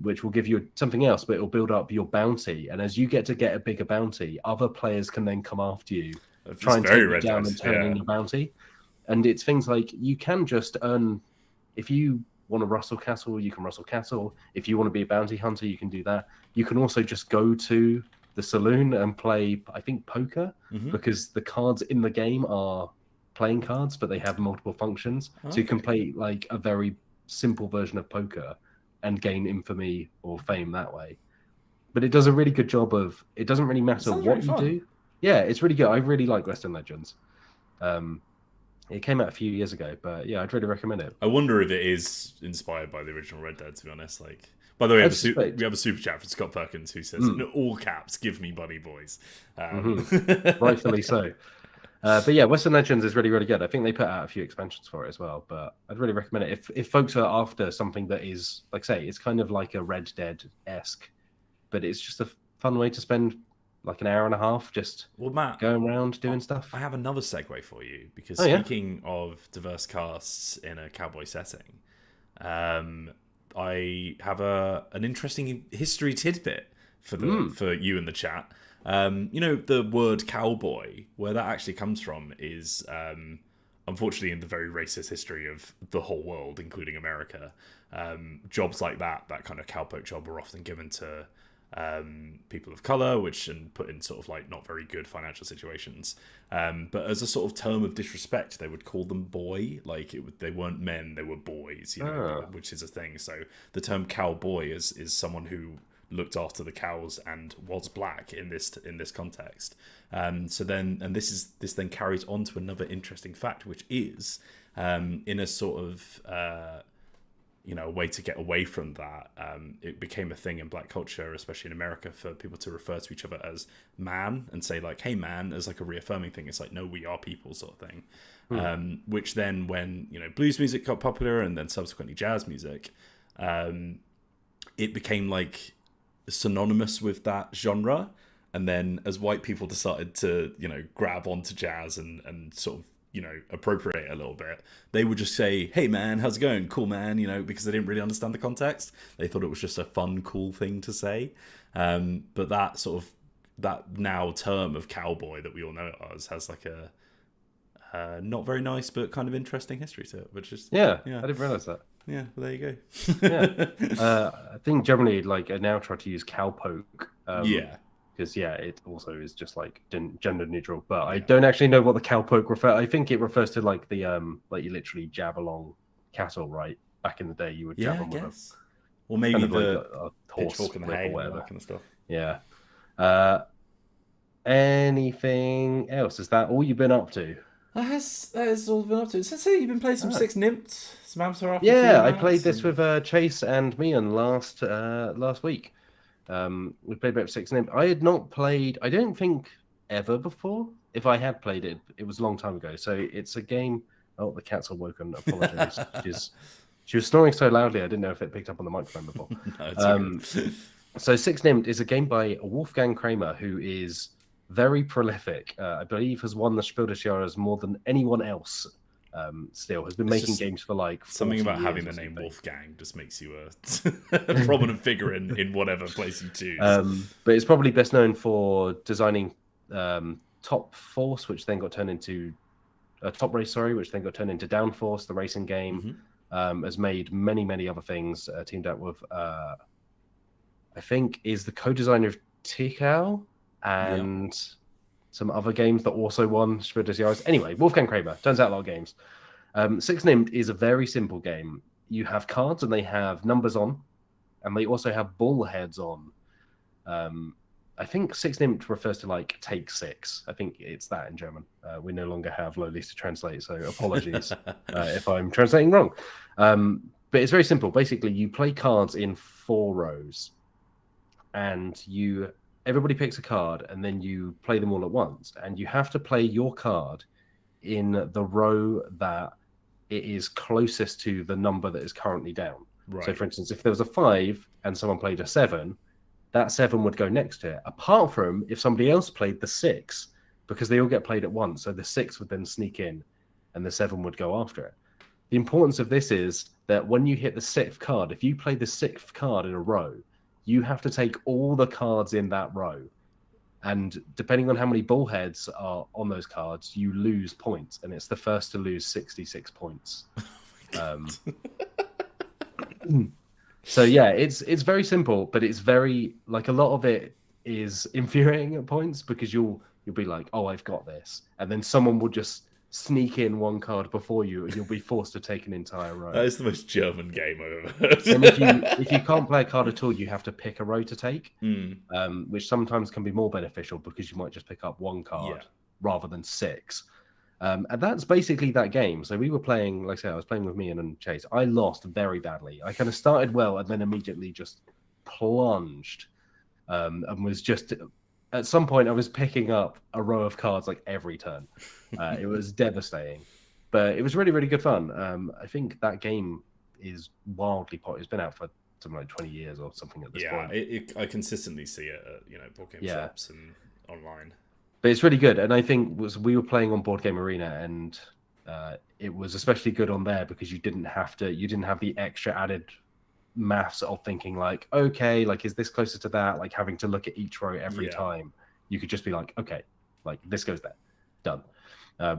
S1: which will give you something else, but it'll build up your bounty. And as you get a bigger bounty, other players can then come after you, try and take you down and turn in your bounty. And it's things like you can just earn, if you want to rustle cattle, you can rustle cattle. If you want to be a bounty hunter, you can do that. You can also just go to the saloon and play, I think, poker, because the cards in the game are playing cards, but they have multiple functions. So you can play like a very simple version of poker and gain infamy or fame that way. But it does a really good job of, it doesn't really matter what you do. Yeah, it's really good. I really like Western Legends. It came out a few years ago, but yeah, I'd really recommend it.
S2: I wonder if it is inspired by the original Red Dead, to be honest. Like, by the way, we have a super chat from Scott Perkins who says, in all caps, give me Bunny Boys.
S1: Rightfully so. But yeah, Western Legends is really, really good. I think they put out a few expansions for it as well, but I'd really recommend it. If folks are after something that is, like say, it's kind of like a Red Dead-esque, but it's just a fun way to spend like an hour and a half just
S2: Matt,
S1: going around doing stuff.
S2: I have another segue for you, because speaking of diverse casts in a cowboy setting, I have an interesting history tidbit for you in the chat. The word cowboy, where that actually comes from is unfortunately in the very racist history of the whole world, including America, jobs like that kind of cowpoke job were often given to people of color, and put in sort of like not very good financial situations, but as a sort of term of disrespect, they would call them boy. Like they weren't men, they were boys, which is a thing. So the term cowboy is someone who looked after the cows and was black in this context. So then, and this then carries on to another interesting fact, which is in a sort of a way to get away from that. It became a thing in black culture, especially in America, for people to refer to each other as man and say like, hey man, as like a reaffirming thing. It's like, no, we are people sort of thing. Which then when, blues music got popular and then subsequently jazz music, it became like synonymous with that genre. And then as white people decided to, grab onto jazz and sort of, appropriate a little bit, they would just say, hey man, how's it going? Cool man, because they didn't really understand the context. They thought it was just a fun, cool thing to say. But that now term of cowboy that we all know it as has like not very nice, but kind of interesting history to it. Which is
S1: I didn't realize that.
S2: Yeah, well, there you go.
S1: I think generally, like, I now try to use cowpoke. Because it also is just like gender neutral. But I don't actually know what the cowpoke refers. I think it refers to like the like you literally jab along cattle, right? Back in the day, you would jab them with them.
S2: Or maybe
S1: kind of
S2: the
S1: like a horse
S2: pitchfork and the
S1: whip
S2: hay
S1: or
S2: and all
S1: whatever.
S2: that kind of stuff.
S1: Yeah. Anything else? Is that all you've been up to?
S2: That is all I've been up to. So you've been playing some Six Nimmt, some Avatar RPG.
S1: Yeah, I played this with Chase and Mian last week. We played about Six Nimmt. I had not played, I don't think, ever before. If I had played it, it was a long time ago. So it's a game. Oh, the cat's awoken. Apologies. She was snoring so loudly, I didn't know if it picked up on the microphone before.
S2: No, it's
S1: so Six Nimmt is a game by Wolfgang Kramer, who is very prolific. I believe has won the Spiel des Jahres more than anyone else. Still has been making games for like
S2: something about having the name Wolfgang just makes you a prominent figure in whatever place you choose.
S1: But it's probably best known for designing Top Force, which then got turned into Top Race, which then got turned into Downforce, the racing game. Has made many other things. Teamed up with I think is the co-designer of Tikal and some other games that also won Spiel des Jahres. Anyway, Wolfgang Kramer turns out a lot of games. Six Nimmt is a very simple game. You have cards and they have numbers on, and they also have bull heads on. I think Six Nimmt refers to like take six. I think it's that in German. We no longer have Lowlies to translate, so apologies if I'm translating wrong. But it's very simple. Basically, you play cards in 4 rows, and everybody picks a card, and then you play them all at once. And you have to play your card in the row that it is closest to the number that is currently down. Right. So, for instance, if there was a 5 and someone played a 7, that 7 would go next to it, apart from if somebody else played the 6, because they all get played at once. So the 6 would then sneak in and the 7 would go after it. The importance of this is that when you hit the 6th card, if you play the 6th card in a row, you have to take all the cards in that row. And depending on how many bullheads are on those cards, you lose points. And it's the first to lose 66 points. So yeah, it's very simple, but it's very like a lot of it is infuriating at points because you'll be like, oh, I've got this, and then someone will just sneak in one card before you, and you'll be forced to take an entire row.
S2: That is the most German game I've ever heard.
S1: And if you can't play a card at all, you have to pick a row to take, which sometimes can be more beneficial because you might just pick up one card rather than 6. And that's basically that game. So we were playing, like I said, I was playing with Mian and Chase. I lost very badly. I kind of started well and then immediately just plunged and was just... At some point, I was picking up a row of cards like every turn. It was devastating. But it was really, really good fun. I think that game is wildly popular. It's been out for something like 20 years or something at this point.
S2: Yeah, I consistently see it at board game shops and online.
S1: But it's really good, and I think we were playing on Board Game Arena, and it was especially good on there because you didn't have the extra added maths of thinking like, okay, like is this closer to that? Like having to look at each row every time. You could just be like, okay, like this goes there, done.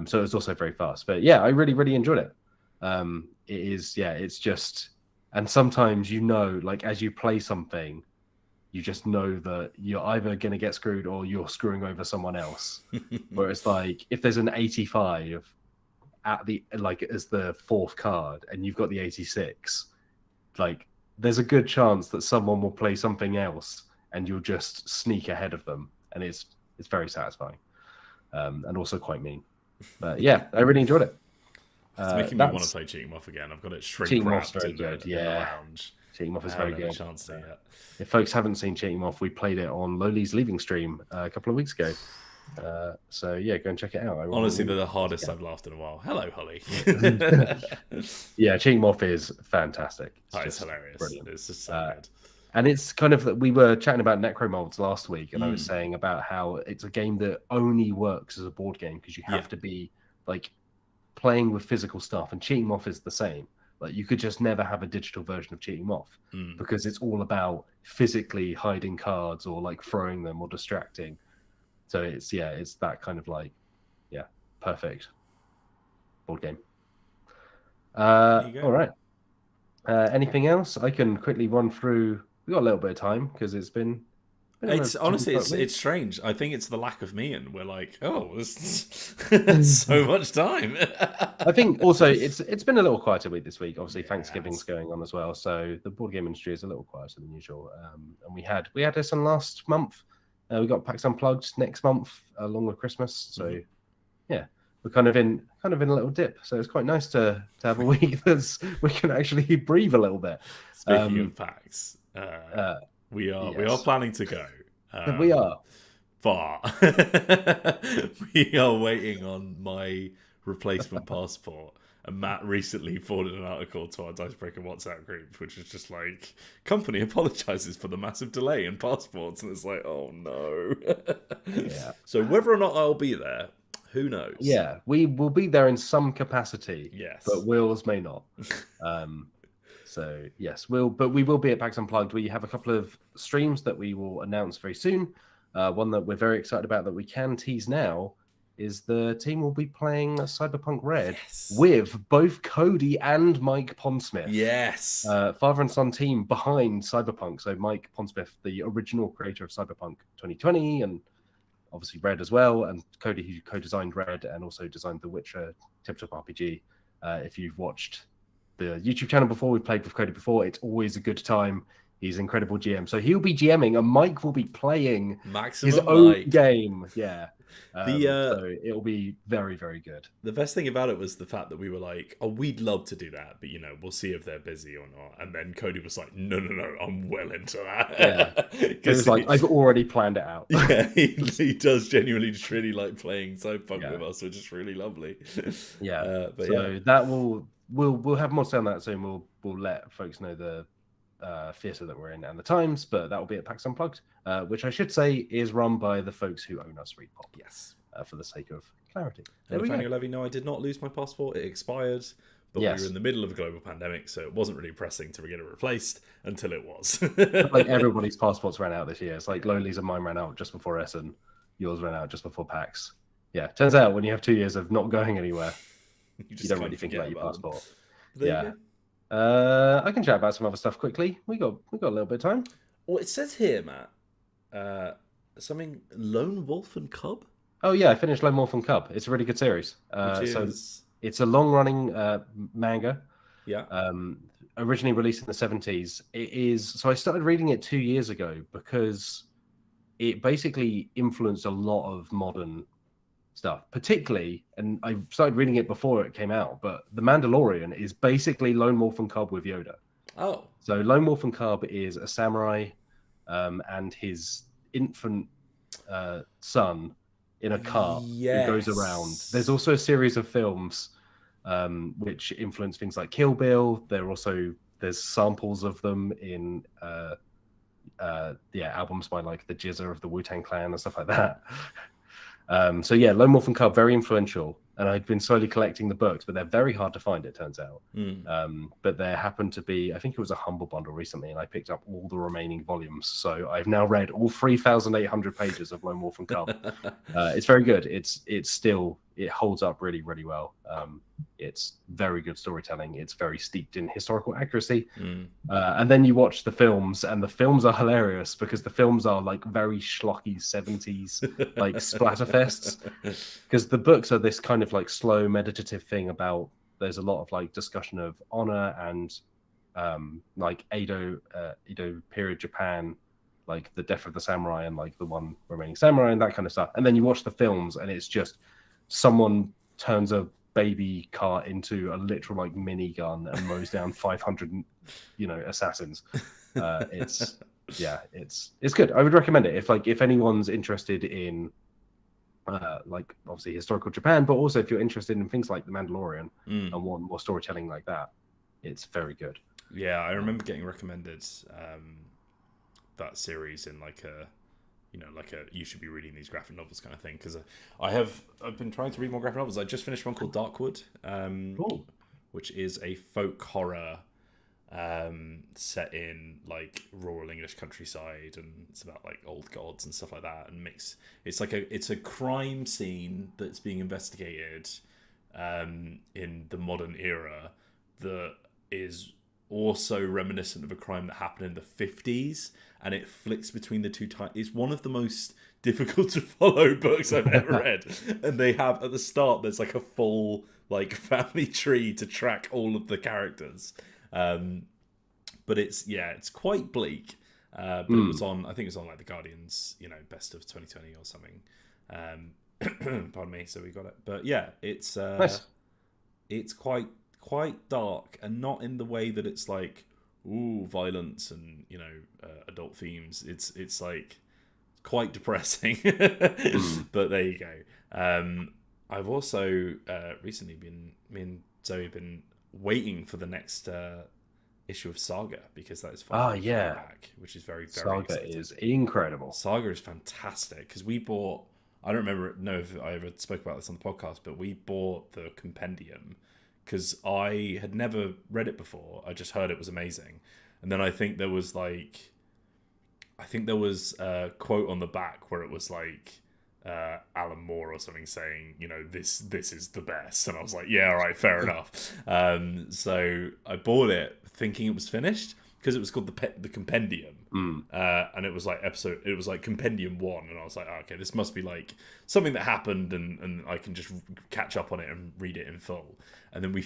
S1: So it was also very fast. But yeah, I really, really enjoyed it. It is, it's just, and sometimes like as you play something, you just know that you're either going to get screwed or you're screwing over someone else. Where it's like, if there's an 85 at the, like, as the 4th card and you've got the 86, like, there's a good chance that someone will play something else and you'll just sneak ahead of them. And it's very satisfying. And also quite mean. But yeah, I really enjoyed it.
S2: It's making me want to play Cheating Moth again. I've got it shrink wrapped in the lounge.
S1: Cheating Moth is very good.
S2: Chance to yet.
S1: If folks haven't seen Cheating Moth, we played it on Lowly's Leaving stream a couple of weeks ago. So yeah, go and check it out.
S2: Honestly, they're the hardest I've laughed in a while. Hello, Holly.
S1: Yeah, Cheating Moth is fantastic.
S2: It's hilarious. Brilliant. It's just so good.
S1: And it's kind of, we were chatting about Necromolds last week, and I was saying about how it's a game that only works as a board game because you have to be like playing with physical stuff, and Cheating Moth is the same. Like you could just never have a digital version of Cheating Moth because it's all about physically hiding cards or like throwing them or distracting. So it's that kind of like, perfect. board game.
S2: There you go.
S1: All right. Anything else? I can quickly run through. We got a little bit of time because it's been.
S2: It's honestly, it's strange. I think it's the lack of me, and we're like, oh, there's so much time.
S1: I think also it's been a little quieter week this week. Obviously, Thanksgiving's going on as well, so the board game industry is a little quieter than usual. And we had this on last month. We got PAX Unplugged next month along with Christmas. So yeah, we're kind of in a little dip. So it's quite nice to have a week we can actually breathe a little bit.
S2: Speaking of PAX, we are planning to go.
S1: We are.
S2: But we are waiting on my replacement passport. And Matt recently forwarded an article to our Dicebreaker WhatsApp group, which is just like, company apologizes for the massive delay in passports. And it's like, oh no.
S1: Yeah.
S2: So whether or not I'll be there, who knows?
S1: Yeah, we will be there in some capacity.
S2: Yes.
S1: But Wills may not. So yes, we will be at PAX Unplugged. We have a couple of streams that we will announce very soon. One that we're very excited about that we can tease now is the team will be playing Cyberpunk Red with both Cody and Mike Pondsmith.
S2: Yes.
S1: Father and son team behind Cyberpunk. So Mike Pondsmith, the original creator of Cyberpunk 2020 and obviously Red as well, and Cody, who co-designed Red and also designed The Witcher Tabletop RPG. If you've watched the YouTube channel before, we've played with Cody before, it's always a good time. He's an incredible GM. So he'll be GMing and Mike will be playing his own game. Yeah. So it'll be very, very good.
S2: The best thing about it was the fact that we were like, oh, we'd love to do that, but we'll see if they're busy or not. And then Cody was like, no, I'm well into that.
S1: Yeah. It was like, I've already planned it out.
S2: Yeah, he does genuinely just really like playing Cyberpunk with us, which is really lovely.
S1: Yeah. That we'll have more to say on that soon. We'll let folks know the theatre that we're in and the times, but that will be at PAX Unplugged, which I should say is run by the folks who own us, Repop.
S2: Yes.
S1: For the sake of clarity.
S2: And Nathaniel Levy, no, I did not lose my passport. It expired, but we were in the middle of a global pandemic, so it wasn't really pressing to get it replaced until it was.
S1: Like everybody's passports ran out this year. It's like Lonely's and mine ran out just before Essen. Yours ran out just before PAX. Yeah, turns out when you have 2 years of not going anywhere, you don't really think about your passport. I can chat about some other stuff quickly. We got a little bit of time.
S2: Well, it says here, Matt, something Lone Wolf and Cub.
S1: Oh yeah, I finished Lone Wolf and Cub. It's a really good series. So it's a long-running manga.
S2: Yeah.
S1: Originally released in the 70s. It is. So I started reading it 2 years ago because it basically influenced a lot of modern stuff, particularly, and I started reading it before it came out, but The Mandalorian is basically Lone Wolf and Cub with Yoda.
S2: Oh.
S1: So Lone Wolf and Cub is a samurai and his infant son in a cart who goes around. There's also a series of films which influence things like Kill Bill. There's samples of them in albums by like the Jizza of the Wu-Tang Clan and stuff like that. Lone Wolf and Cub, very influential, and I've been slowly collecting the books, but they're very hard to find, it turns out. But there happened to be, I think it was a Humble Bundle recently, and I picked up all the remaining volumes. So I've now read all 3,800 pages of Lone Wolf and Cub. It's very good. It holds up really, really well. It's very good storytelling. It's very steeped in historical accuracy. And then you watch the films, and the films are hilarious because the films are like very schlocky 70s like splatterfests. Because the books are this kind of like slow meditative thing about, there's a lot of like discussion of honor and like Edo period Japan, like the death of the samurai and like the one remaining samurai and that kind of stuff. And then you watch the films and it's just someone turns a baby cart into a literal like minigun and mows down 500 assassins. It's good. I would recommend it if anyone's interested in like obviously historical Japan, but also if you're interested in things like The Mandalorian and want more storytelling like that, it's very good.
S2: Yeah, I remember getting recommended that series in like a you should be reading these graphic novels kind of thing, because I've been trying to read more graphic novels. I just finished one called Darkwood, which is a folk horror set in like rural English countryside, and it's about like old gods and stuff like that, and it's a crime scene that's being investigated, in the modern era that is also reminiscent of a crime that happened in the 50s, and it flicks between the two times. It's one of the most difficult to follow books I've ever read. And they have, at the start, there's like a full like family tree to track all of the characters. But it's quite bleak. But it was on, I think it was on like the Guardian's, best of 2020 or something. Pardon me. So we got it. But yeah, it's
S1: Nice.
S2: it's quite dark, and not in the way that it's like violence and adult themes. It's like quite depressing. But there you go. I've also recently me and Zoe have been waiting for the next issue of Saga, because that is finally coming back, which is very, very
S1: Saga
S2: exciting.
S1: is incredible.
S2: Saga is fantastic, because we bought, I don't know if I ever spoke about this on the podcast, but we bought the compendium because I had never read it before. I just heard it was amazing. And then I think there was a quote on the back where it was like Alan Moore or something saying, this is the best. And I was like, yeah, all right, fair enough. So I bought it thinking it was finished, because it was called the Compendium. And it was like Compendium 1. And I was like, oh, okay, this must be like something that happened and I can just catch up on it and read it in full. And then we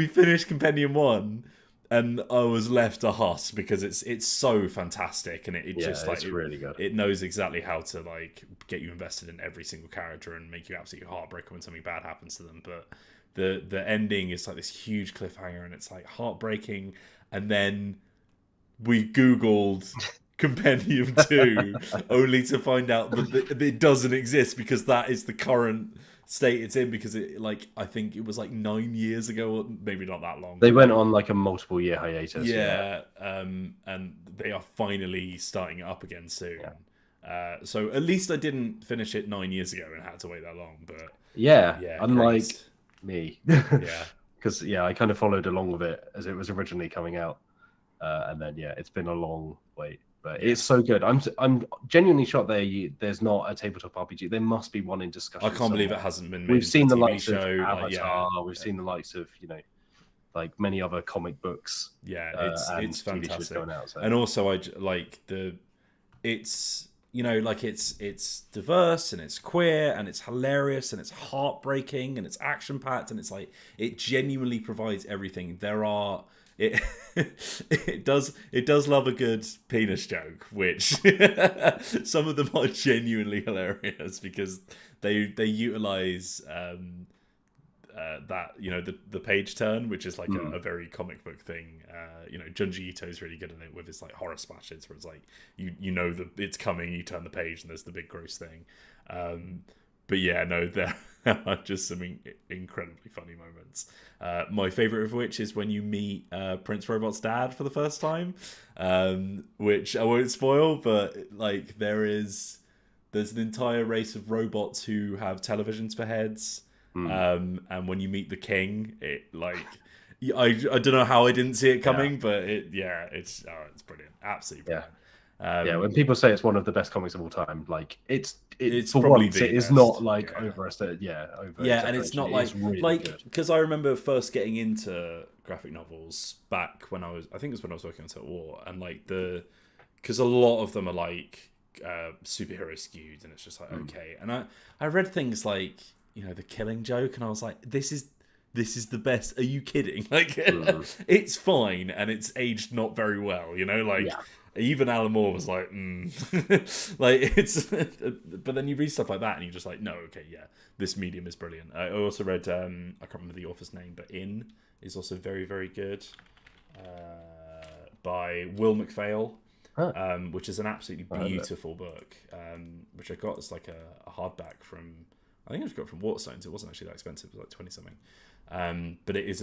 S2: finished Compendium 1. And I was left a huss, because it's so fantastic, and it's
S1: really good.
S2: It knows exactly how to like get you invested in every single character and make you absolutely heartbroken when something bad happens to them. But the ending is like this huge cliffhanger, and it's like heartbreaking. And then we Googled Compendium 2 only to find out that it doesn't exist, because that is the current state it's in, because I think it was like 9 years ago, or maybe not that long.
S1: They went on like a multiple year hiatus.
S2: And they are finally starting it up again soon. So at least I didn't finish it 9 years ago and had to wait that long. But
S1: unlike me.
S2: Yeah.
S1: Because I kind of followed along with it as it was originally coming out, and then it's been a long wait. But it's so good. I'm genuinely shocked there's not a tabletop RPG. There must be one in discussion.
S2: I can't believe it hasn't been made.
S1: We've seen the likes
S2: show,
S1: of Avatar. We've seen the likes of like many other comic books.
S2: Yeah, it's fantastic.
S1: Going out, so.
S2: And also, it's it's diverse, and it's queer, and it's hilarious, and it's heartbreaking, and it's action packed, and it's like it genuinely provides everything. It does love a good penis joke, which some of them are genuinely hilarious, because they utilize that the page turn, which is like a very comic book thing. Junji Ito is really good at it with his like horror splashes, where it's like that it's coming, you turn the page, and there's the big gross thing. But there are just some incredibly funny moments. My favorite of which is when you meet Prince Robot's dad for the first time, which I won't spoil, but like there's an entire race of robots who have televisions for heads. And when you meet the king, it like I don't know how I didn't see it coming, but it's brilliant, absolutely brilliant.
S1: When people say it's one of the best comics of all time, like it's for
S2: probably
S1: once, it is not like overestimated. And
S2: it's not like really because I remember first getting into graphic novels back when I was working on Total War, and like because a lot of them are like superhero skewed, and it's just like okay, and I read things like the Killing Joke, and I was like, this is the best. Are you kidding? Like it's fine, and it's aged not very well. Even Alan Moore was like, like it's. But then you read stuff like that, and you're just like, no, okay, this medium is brilliant. I also read, I can't remember the author's name, but In is also very, very good, by Will McPhail, which is an absolutely beautiful book, which I got as like a hardback from. I think I just got it from Waterstones. It wasn't actually that expensive. It was like 20 something. But it's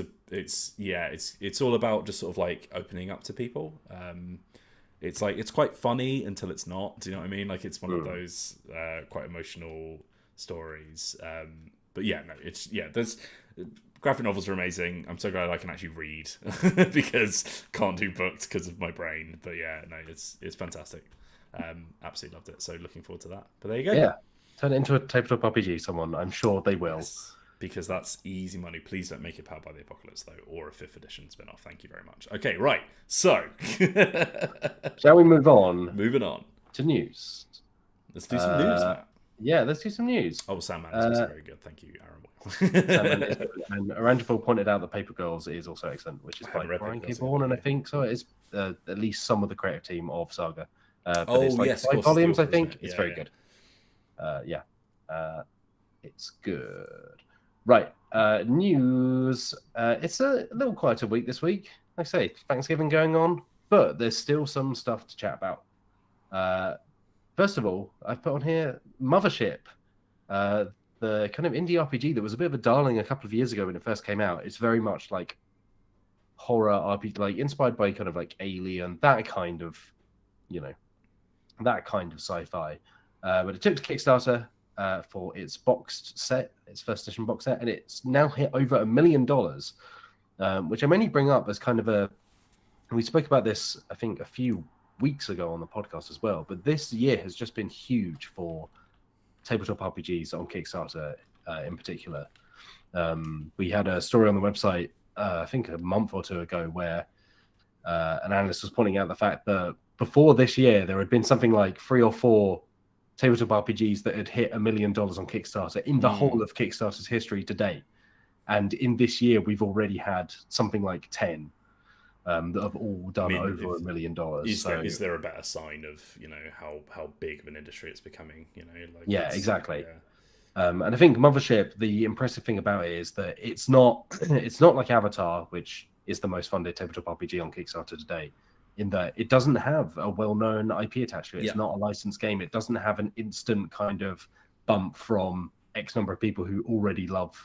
S2: all about just sort of like opening up to people. It's like it's quite funny until it's not. Do you know what I mean? Like it's one of those quite emotional stories. But there's graphic novels are amazing. I'm so glad I can actually read because can't do books because of my brain. But it's fantastic. Absolutely loved it. So looking forward to that. But there you go.
S1: Yeah. Turn it into a tabletop RPG, someone. I'm sure they will.
S2: Yes, because that's easy money. Please don't make it Powered by the Apocalypse, though, or a 5th edition spin-off. Thank you very much. Okay, right. So,
S1: shall we move on?
S2: Moving on
S1: to news.
S2: Let's do some news, Matt.
S1: Yeah, let's do some news.
S2: Oh, Sandman is also very good. Thank you, Aaron.
S1: And Arangeful pointed out that Paper Girls is also excellent, which is by Brian K. Vaughan, and I think so. It is at least some of the creative team of Saga. But it's like
S2: yes,
S1: 5 volumes, I think. It's very good. It's good. Right. News. It's a little quieter week this week. Like I say, Thanksgiving going on, but there's still some stuff to chat about. First of all, I've put on here Mothership, the kind of indie RPG that was a bit of a darling a couple of years ago when it first came out. It's very much like horror RPG, like inspired by kind of like Alien, that kind of, that kind of sci-fi. But it took to Kickstarter for its boxed set, its first edition box set, and it's now hit over $1 million, which I'm only bring up as kind of a. We spoke about this, I think, a few weeks ago on the podcast as well, but this year has just been huge for tabletop RPGs on Kickstarter in particular. We had a story on the website, I think a month or two ago, where an analyst was pointing out the fact that before this year, there had been something like 3 or 4 tabletop RPGs that had hit $1 million on Kickstarter in the whole of Kickstarter's history to date. And in this year, we've already had something like 10 that have all done over $1 million.
S2: Is there a better sign of how big of an industry it's becoming?
S1: Exactly. Yeah. And I think Mothership, the impressive thing about it is that it's not like Avatar, which is the most funded tabletop RPG on Kickstarter today, in that it doesn't have a well-known IP attached to it. It's not a licensed game. It doesn't have an instant kind of bump from X number of people who already love.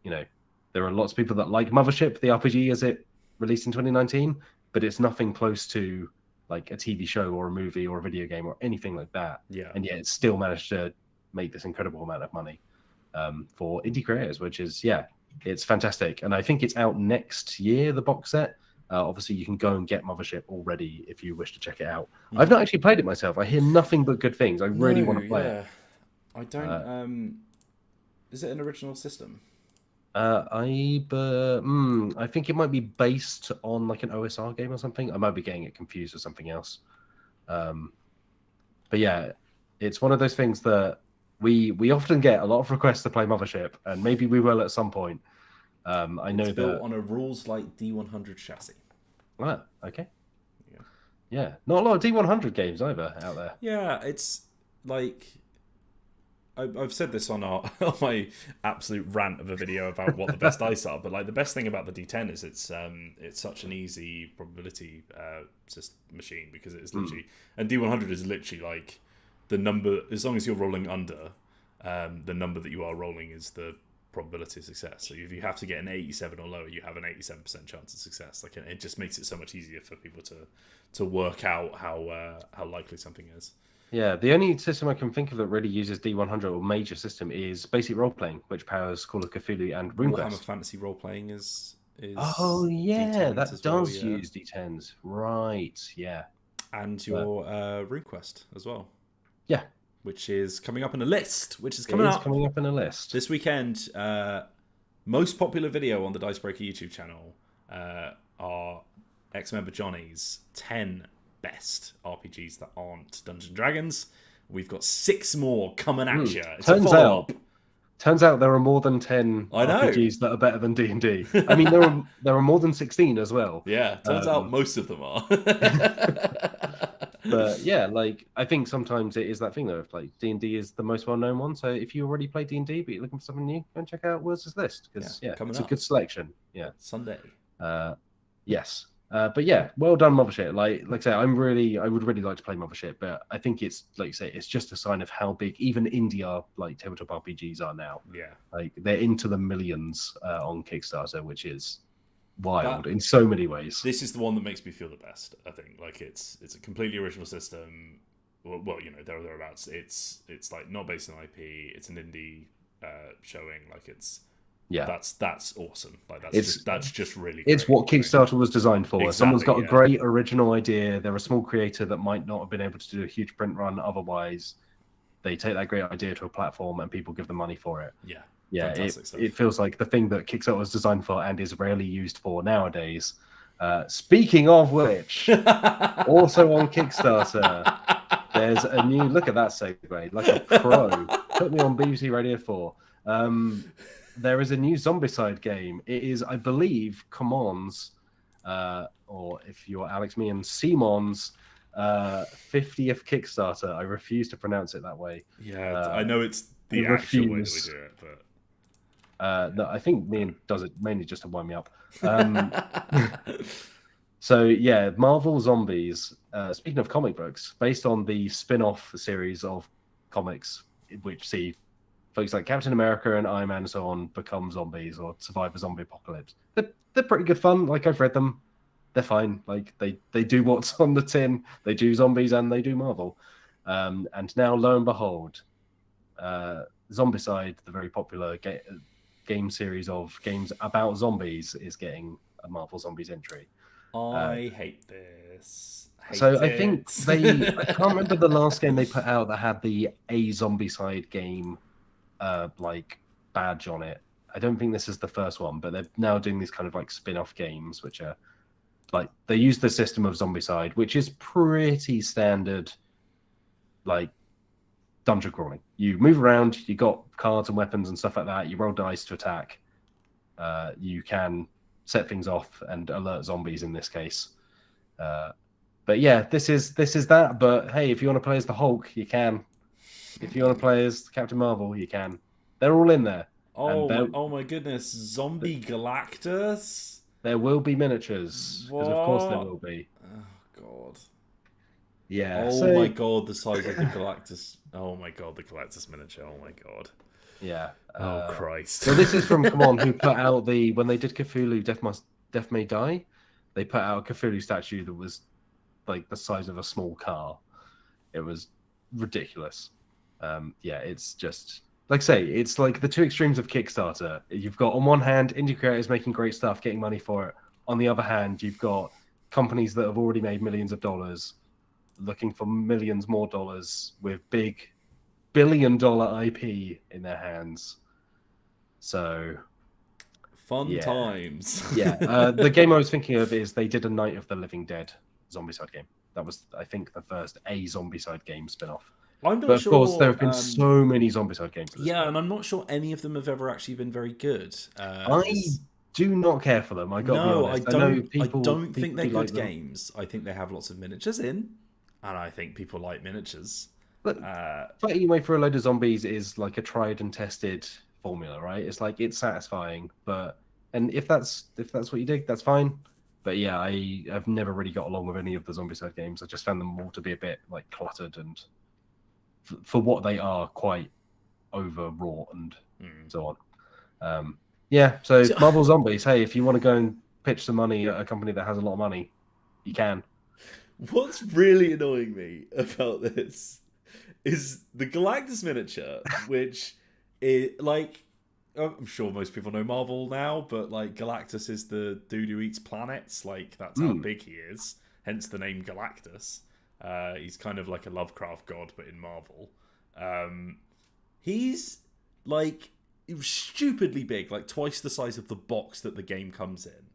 S1: There are lots of people that like Mothership, the RPG, as it released in 2019, but it's nothing close to like a TV show or a movie or a video game or anything like that. Yeah. And yet it's still managed to make this incredible amount of money for indie creators, which is, it's fantastic. And I think it's out next year, the box set. Obviously, you can go and get Mothership already if you wish to check it out. I've not actually played it myself. I hear nothing but good things. I really want to play it.
S2: I don't. Is it an original system?
S1: I think it might be based on like an OSR game or something. I might be getting it confused with something else. But yeah, it's one of those things that we often get a lot of requests to play Mothership, and maybe we will at some point. I know
S2: it's built on a rules like D100 chassis.
S1: Ah, okay. Yeah, not a lot of D100 games either out there.
S2: Yeah, it's like. I've said this on my absolute rant of a video about what the best dice are, but like the best thing about the D10 is it's such an easy probability machine, because it's literally and D100 is literally like the number, as long as you're rolling under, the number that you are rolling is the probability of success. So if you have to get an 87 or lower, you have an 87% chance of success. Like, it just makes it so much easier for people to work out how likely something is.
S1: Yeah, the only system I can think of that really uses D100 or major system is basic role playing, which powers Call of Cthulhu and RuneQuest.
S2: Warhammer Fantasy role playing is
S1: oh yeah, that does
S2: well,
S1: use D10s, right? Yeah,
S2: and your RuneQuest as well.
S1: Yeah,
S2: which is coming up in a list.
S1: Coming up in a list
S2: this weekend. Most popular video on the Dicebreaker YouTube channel are ex-member Johnny's 10 best RPGs that aren't Dungeons & Dragons. We've got 6 more coming at you. It's a follow-up.
S1: Turns out there are more than 10 RPGs that are better than D&D. I mean, there are more than 16 as well.
S2: Yeah, turns out most of them are.
S1: But yeah, like, I think sometimes it is that thing though. If like D&D is the most well-known one, so if you already play D&D but you're looking for something new, go and check out Words' list, because it's a good selection. Yeah,
S2: Sunday.
S1: Yes. But yeah, well done, Mothership. Like I say, I would really like to play Mothership, but I think it's, like you say, it's just a sign of how big even indie like tabletop RPGs are now.
S2: Yeah,
S1: like they're into the millions on Kickstarter, which is wild in so many ways.
S2: This is the one that makes me feel the best. I think like it's a completely original system. Well, thereabouts. It's like not based on IP. It's an indie showing. Like it's. Yeah, that's awesome. Like that's just really great.
S1: It's what Kickstarter was designed for. Exactly, someone's got a great original idea. They're a small creator that might not have been able to do a huge print run otherwise. they take that great idea to a platform and people give them money for it.
S2: Yeah, fantastic stuff.
S1: It feels like the thing that Kickstarter was designed for and is rarely used for nowadays. Speaking of which, also on Kickstarter, there's a new, look at that segue, like a pro. Put me on BBC Radio 4. There is a new Zombicide game. It is, I believe, Commons, or if you're Alex Meehan, Simon's 50th Kickstarter. I refuse to pronounce it that way.
S2: Yeah, I know it's the actual way that we do it, but...
S1: no, I think Meehan does it mainly just to wind me up. So yeah, Marvel Zombies. Speaking of comic books, based on the spin-off series of comics, which see folks like Captain America and Iron Man and so on become zombies or survive a zombie apocalypse. They're pretty good fun. Like, I've read them. They're fine. Like, they do what's on the tin. They do zombies and they do Marvel. And now, lo and behold, Zombicide, the very popular game series of games about zombies, is getting a Marvel Zombies entry.
S2: I hate this.
S1: I think I can't remember the last game they put out that had the Zombicide game like badge on it. I don't think this is the first one, but they're now doing these kind of like spin-off games, which are like, they use the system of Zombicide, which is pretty standard, like dungeon crawling. You move around, you got cards and weapons and stuff like that. You roll dice to attack. You can set things off and alert zombies in this case. But yeah, this is that. But hey, if you want to play as the Hulk, you can. If you want to play as Captain Marvel, you can. They're all in there.
S2: Oh my goodness, Zombie Galactus.
S1: There will be miniatures, because of course there will be.
S2: Oh god.
S1: Yeah.
S2: Oh my god, the size of the Galactus. Oh my god, the Galactus miniature. Oh my god.
S1: Yeah.
S2: Oh Christ.
S1: So this is from Come On, who put out when they did Cthulhu Death May Die, they put out a Cthulhu statue that was like the size of a small car. It was ridiculous. Yeah, it's just, like I say, it's like the two extremes of Kickstarter. You've got, on one hand, indie creators making great stuff, getting money for it. On the other hand, you've got companies that have already made millions of dollars looking for millions more dollars with big billion-dollar IP in their hands. So
S2: fun times.
S1: Yeah. The game I was thinking of is they did a Night of the Living Dead Zombicide game. That was, I think, the first Zombicide game spin-off.
S2: I'm not
S1: but of
S2: sure,
S1: course, there have been so many Zombicide games.
S2: Yeah, and I'm not sure any of them have ever actually been very good.
S1: I do not care for them. I don't
S2: think they're good games. I think they have lots of miniatures in, and I think people like miniatures.
S1: But fighting your way through a load of zombies is like a tried and tested formula, right? It's like, it's satisfying, and if that's what you dig, that's fine. But yeah, I have never really got along with any of the Zombicide games. I just found them all to be a bit like cluttered and, for what they are, quite overwrought and so on. Yeah, so Marvel Zombies, hey, if you want to go and pitch some money at a company that has a lot of money, you can.
S2: What's really annoying me about this is the Galactus miniature, which is like, I'm sure most people know Marvel now, but like Galactus is the dude who eats planets. Like, that's how big he is. Hence the name Galactus. He's kind of like a Lovecraft god, but in Marvel. He's like stupidly big, like twice the size of the box that the game comes in.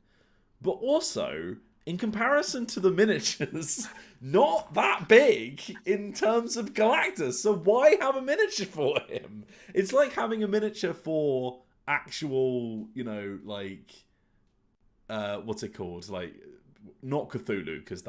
S2: But also, in comparison to the miniatures, not that big in terms of Galactus. So why have a miniature for him? It's like having a miniature for actual, like, what's it called? Like, not Cthulhu, because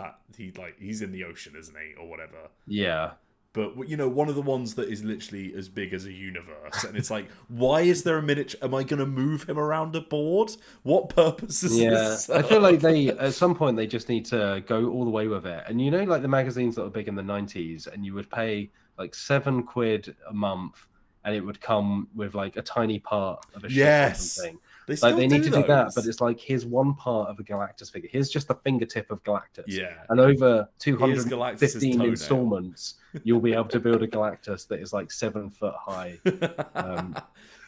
S2: he's in the ocean, isn't he, or whatever.
S1: Yeah.
S2: But one of the ones that is literally as big as a universe, and it's like, why is there a miniature? Am I going to move him around a board? What purpose is this?
S1: I feel like at some point they just need to go all the way with it. And like the magazines that were big in the 90s, and you would pay like £7 a month, and it would come with like a tiny part of a ship or something. They need to do that, but it's like, here's one part of a Galactus figure. Here's just the fingertip of Galactus.
S2: Yeah.
S1: And over 215 installments, you'll be able to build a Galactus that is like 7 foot high.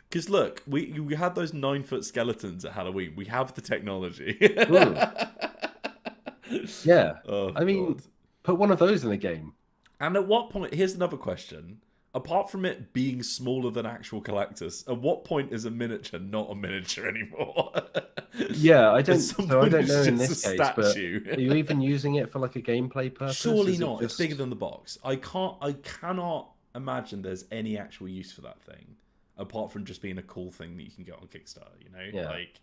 S2: Because look, we had those 9-foot skeletons at Halloween. We have the technology.
S1: Yeah.
S2: Oh,
S1: I mean, put one of those in a game.
S2: And at what point? Here's another question. apart from it being smaller than actual Galactus, at what point is a miniature not a miniature anymore?
S1: Yeah, I don't.
S2: some
S1: So I
S2: point
S1: don't
S2: it's
S1: know in
S2: just
S1: this
S2: a
S1: case, but
S2: statue.
S1: are you even using it for like a gameplay purpose?
S2: Surely
S1: Is it
S2: not. It's
S1: just-
S2: bigger than the box. I cannot imagine there's any actual use for that thing apart from just being a cool thing that you can get on Kickstarter. You know,
S1: Yeah.
S2: like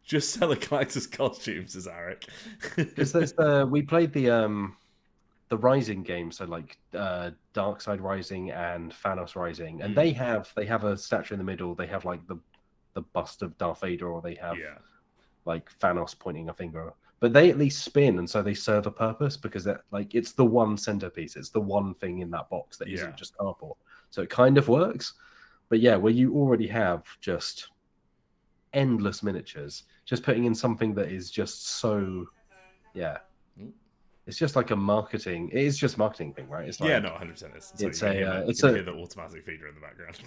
S2: just sell a Galactus costumes, as Eric.
S1: Because there's we played the Rising game, so like Darkside Rising and Thanos Rising, and they have a statue in the middle. They have like the bust of Darth Vader, or they have like Thanos pointing a finger. But they at least spin, and so they serve a purpose because that like it's the one centerpiece. It's the one thing in that box that isn't just cardboard. So it kind of works. But yeah, where you already have just endless miniatures, just putting in something that is just so it's just like a marketing. It is just marketing thing, right? It's like,
S2: yeah, no, 100%.
S1: It's
S2: you
S1: a
S2: hear the automatic feeder in the background.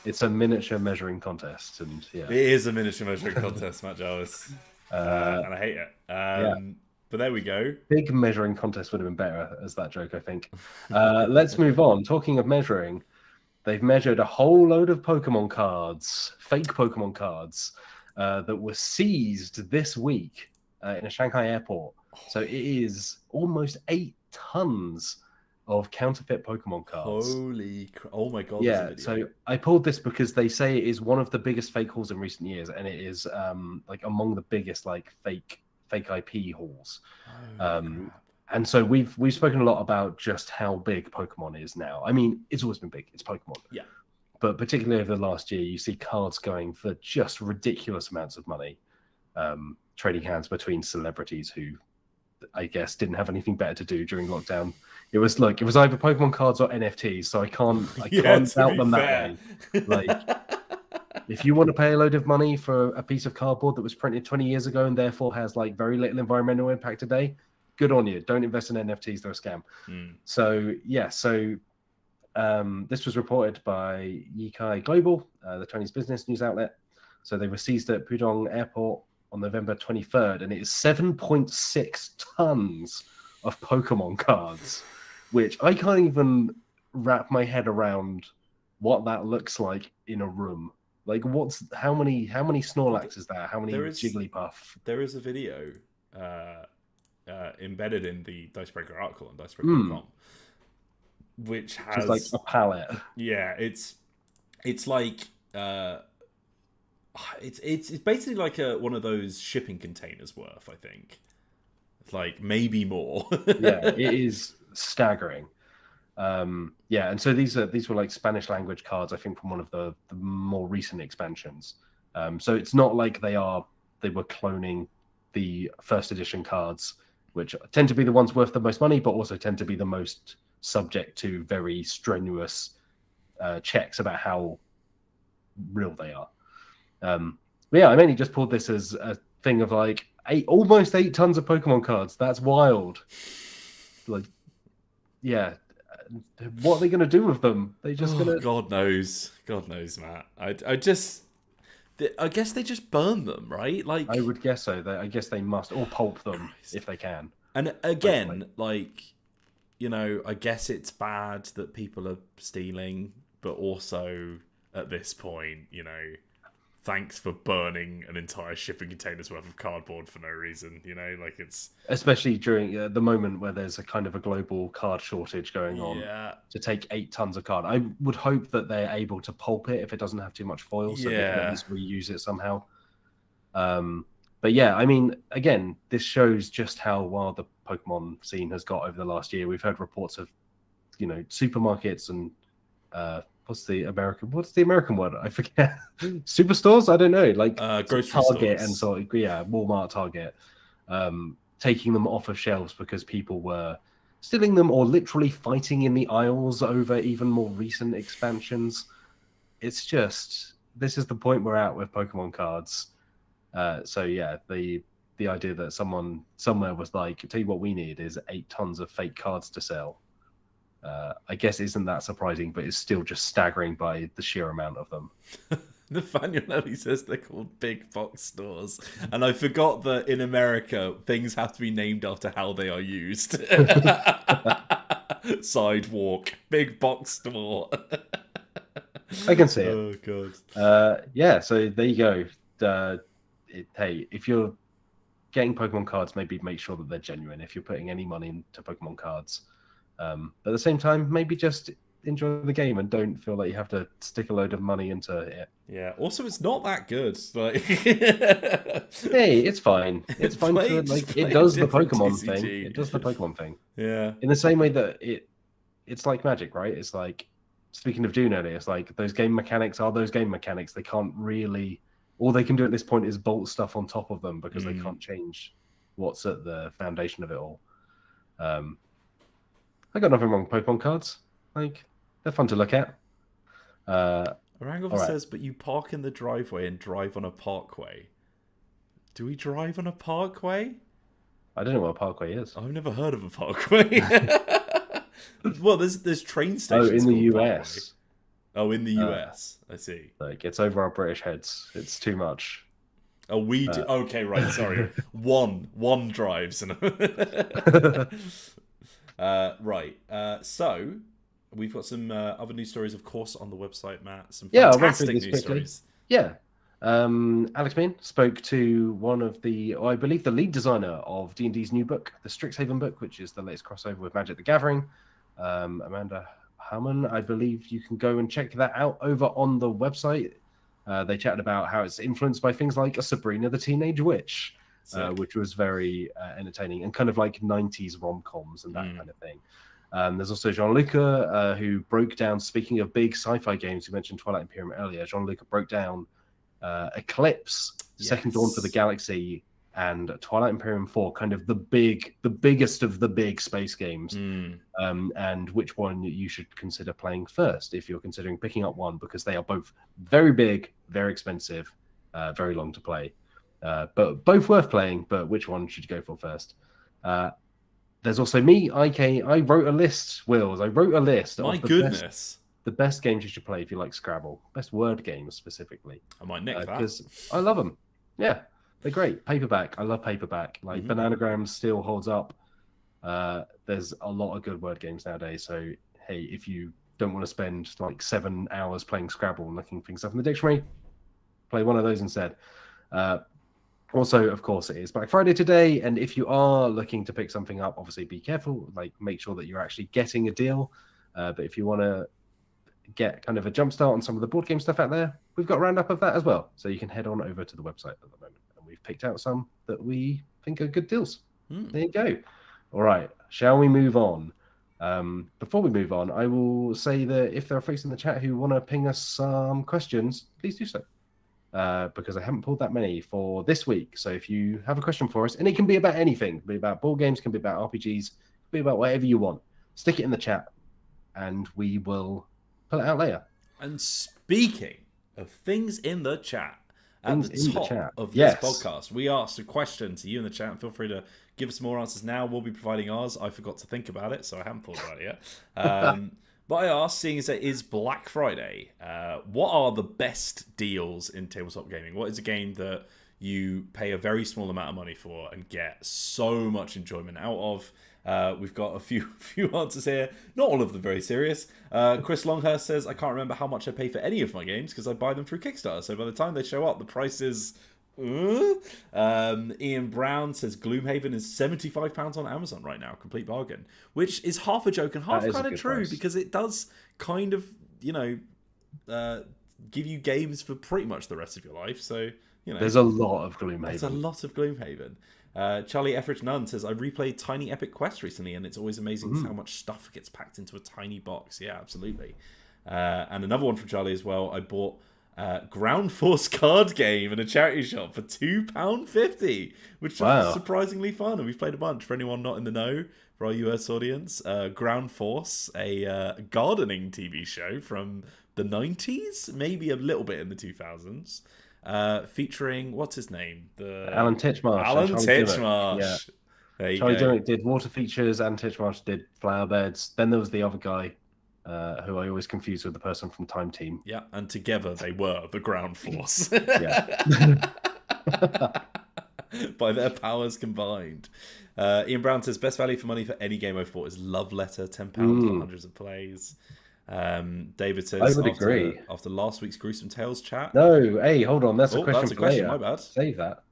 S1: it's a miniature measuring contest, and
S2: it is a miniature measuring contest, Matt Jarvis, and I hate it. But there we go.
S1: Big measuring contest would have been better as that joke, I think. Let's move on. Talking of measuring, they've measured a whole load of Pokemon cards, fake Pokemon cards, that were seized this week in a Shanghai airport. So it is almost 8 tons of counterfeit Pokemon cards.
S2: Holy oh my god.
S1: Yeah, so I pulled this because they say it is one of the biggest fake hauls in recent years, and it is like among the biggest like fake IP hauls. And so we've spoken a lot about just how big Pokemon is now. I mean, it's always been big. It's Pokemon.
S2: Yeah.
S1: But particularly over the last year, you see cards going for just ridiculous amounts of money, trading hands between celebrities who, I guess, didn't have anything better to do during lockdown. It was either Pokemon cards or NFTs, so I can't doubt them that way. Like, if you want to pay a load of money for a piece of cardboard that was printed 20 years ago and therefore has like very little environmental impact today, good on you. Don't invest in NFTs; they're a scam. So yeah, this was reported by Yikai Global, the Chinese business news outlet. So they were seized at Pudong Airport on November 23rd, and it is 7.6 tons of Pokemon cards, which I can't even wrap my head around what that looks like in a room. Like, how many Snorlax is there? How many Jigglypuff?
S2: There is a video embedded in the Dicebreaker article on Dicebreaker.com, which has
S1: just like a palette.
S2: Yeah, it's like it's basically like one of those shipping containers worth, I think. Like maybe more.
S1: Yeah, it is staggering. Yeah, and so these were like Spanish language cards, I think, from one of the more recent expansions. So it's not like they were cloning the first edition cards, which tend to be the ones worth the most money, but also tend to be the most subject to very strenuous checks about how real they are. But yeah, I mainly just pulled this as a thing of like almost 8 tons of Pokemon cards. That's wild. Like, yeah. What are they going to do with them? They just going to...
S2: God knows, Matt. I guess they just burn them, right? Like,
S1: I would guess so. I guess they must, or pulp them if they can.
S2: And again, like, you know, I guess it's bad that people are stealing, but also at this point, you know, thanks for burning an entire shipping container's worth of cardboard for no reason, you know, like it's...
S1: Especially during the moment where there's a kind of a global card shortage going on.
S2: Yeah.
S1: To take 8 tons of card. I would hope that they're able to pulp it if it doesn't have too much foil, so they can at least reuse it somehow. But yeah, I mean, again, this shows just how wild the Pokemon scene has got over the last year. We've heard reports of, you know, supermarkets and what's the American word? I forget. Superstores? I don't know. Like
S2: grocery
S1: Target
S2: stores.
S1: and so Walmart, Target, taking them off of shelves because people were stealing them or literally fighting in the aisles over even more recent expansions. It's just, this is the point we're at with Pokemon cards. So yeah, the idea that someone somewhere was like, tell you what we need is 8 tons of fake cards to sell. I guess isn't that surprising, but it's still just staggering by the sheer amount of them.
S2: Nathaniel Nelly says they're called big box stores. And I forgot that in America, things have to be named after how they are used. Sidewalk, big box store.
S1: I can see it.
S2: Oh god.
S1: Yeah. So there you go. Hey, if you're getting Pokemon cards, maybe make sure that they're genuine. If you're putting any money into Pokemon cards, but at the same time, maybe just enjoy the game and don't feel like you have to stick a load of money into it.
S2: Yeah. Also, it's not that good. Like,
S1: hey, it's fine. It's fine for it does the Pokemon
S2: TCG.
S1: thing. It does the Pokemon thing.
S2: Yeah.
S1: In the same way that it's like Magic, right? It's like, speaking of Dune earlier, it's like those game mechanics are those game mechanics. They can't really. All they can do at this point is bolt stuff on top of them because they can't change what's at the foundation of it all. I got nothing wrong with Pokemon cards. Like, they're fun to look at.
S2: Orangova says, but you park in the driveway and drive on a parkway. Do we drive on a parkway?
S1: I don't know what a parkway is.
S2: I've never heard of a parkway. Well, there's train stations.
S1: Oh, in the US.
S2: Parkway. Oh, in the US. I see.
S1: Like, it's over our British heads. It's too much.
S2: Oh, we do. Okay, right. Sorry. One drives. Right. So we've got some other news stories, of course, on the website, Matt. Some fantastic news stories.
S1: Yeah. Alex Meehan spoke to one of I believe the lead designer of D&D's new book, the Strixhaven book, which is the latest crossover with Magic the Gathering. Amanda Hammond, I believe you can go and check that out over on the website. They chatted about how it's influenced by things like a Sabrina the Teenage Witch, which was very entertaining and kind of like 90s rom-coms and that kind of thing. There's also Jean-Luc, who broke down, speaking of big sci-fi games, you mentioned Twilight Imperium earlier, Jean-Luc broke down Eclipse, Second Dawn for the Galaxy, and Twilight Imperium 4, kind of the biggest of the big space games, and which one you should consider playing first if you're considering picking up one, because they are both very big, very expensive, very long to play, but both worth playing. But which one should you go for first? There's also me, IK. I wrote a list, Wills. I wrote a list.
S2: My
S1: of
S2: goodness.
S1: the best games you should play if you like Scrabble. Best word games, specifically.
S2: I might nick that.
S1: Because I love them. Yeah, they're great. Paperback. I love paperback. Like, Bananagrams still holds up. There's a lot of good word games nowadays. So, hey, if you don't want to spend like 7 hours playing Scrabble and looking things up in the dictionary, play one of those instead. Also, of course, it is Black Friday today, and if you are looking to pick something up, obviously be careful. Like, make sure that you're actually getting a deal. But if you want to get kind of a jump start on some of the board game stuff out there, we've got a roundup of that as well. So you can head on over to the website at the moment, and we've picked out some that we think are good deals. There you go. All right, shall we move on? Before we move on, I will say that if there are folks in the chat who want to ping us some questions, please do so. Because I haven't pulled that many for this week. So if you have a question for us, and it can be about anything, it can be about board games, it can be about RPGs, it can be about whatever you want, stick it in the chat, and we will pull it out later.
S2: And speaking of things in the chat, at the top of this podcast, we asked a question to you in the chat. Feel free to give us more answers now. We'll be providing ours. I forgot to think about it, so I haven't thought about it yet. But I asked, seeing as it is Black Friday, what are the best deals in tabletop gaming? What is a game that you pay a very small amount of money for and get so much enjoyment out of? We've got a few answers here. Not all of them very serious. Chris Longhurst says, I can't remember how much I pay for any of my games because I buy them through Kickstarter. So by the time they show up, the price is... Ian Brown says Gloomhaven is £75 on Amazon right now, complete bargain, which is half a joke and half kind of true, because it does kind of, give you games for pretty much the rest of your life. So,
S1: there's a lot of Gloomhaven.
S2: There's a lot of Gloomhaven. Charlie Etheridge Nunn says, I replayed Tiny Epic Quest recently, and it's always amazing how much stuff gets packed into a tiny box. Yeah, absolutely. And another one from Charlie as well. I bought Ground Force card game in a charity shop for £2.50, which was surprisingly fun, and we've played a bunch. For anyone not in the know, for our US audience, Ground Force, a gardening TV show from the 90s, maybe a little bit in the 2000s, featuring, what's his name?
S1: Alan Titchmarsh.
S2: Alan Titchmarsh.
S1: Yeah.
S2: There you
S1: Charlie
S2: go.
S1: Dimmock did water features, and Titchmarsh did flower beds. Then there was the other guy, who I always confuse with the person from Time Team.
S2: Yeah, and together they were the Ground Force. by their powers combined. Ian Brown says, best value for money for any game I've bought is Love Letter, £10 for hundreds of plays. David
S1: I
S2: says,
S1: would agree.
S2: after last week's Gruesome Tales chat.
S1: No, hey, hold on. That's a question.
S2: That's a question, my bad.
S1: Save that.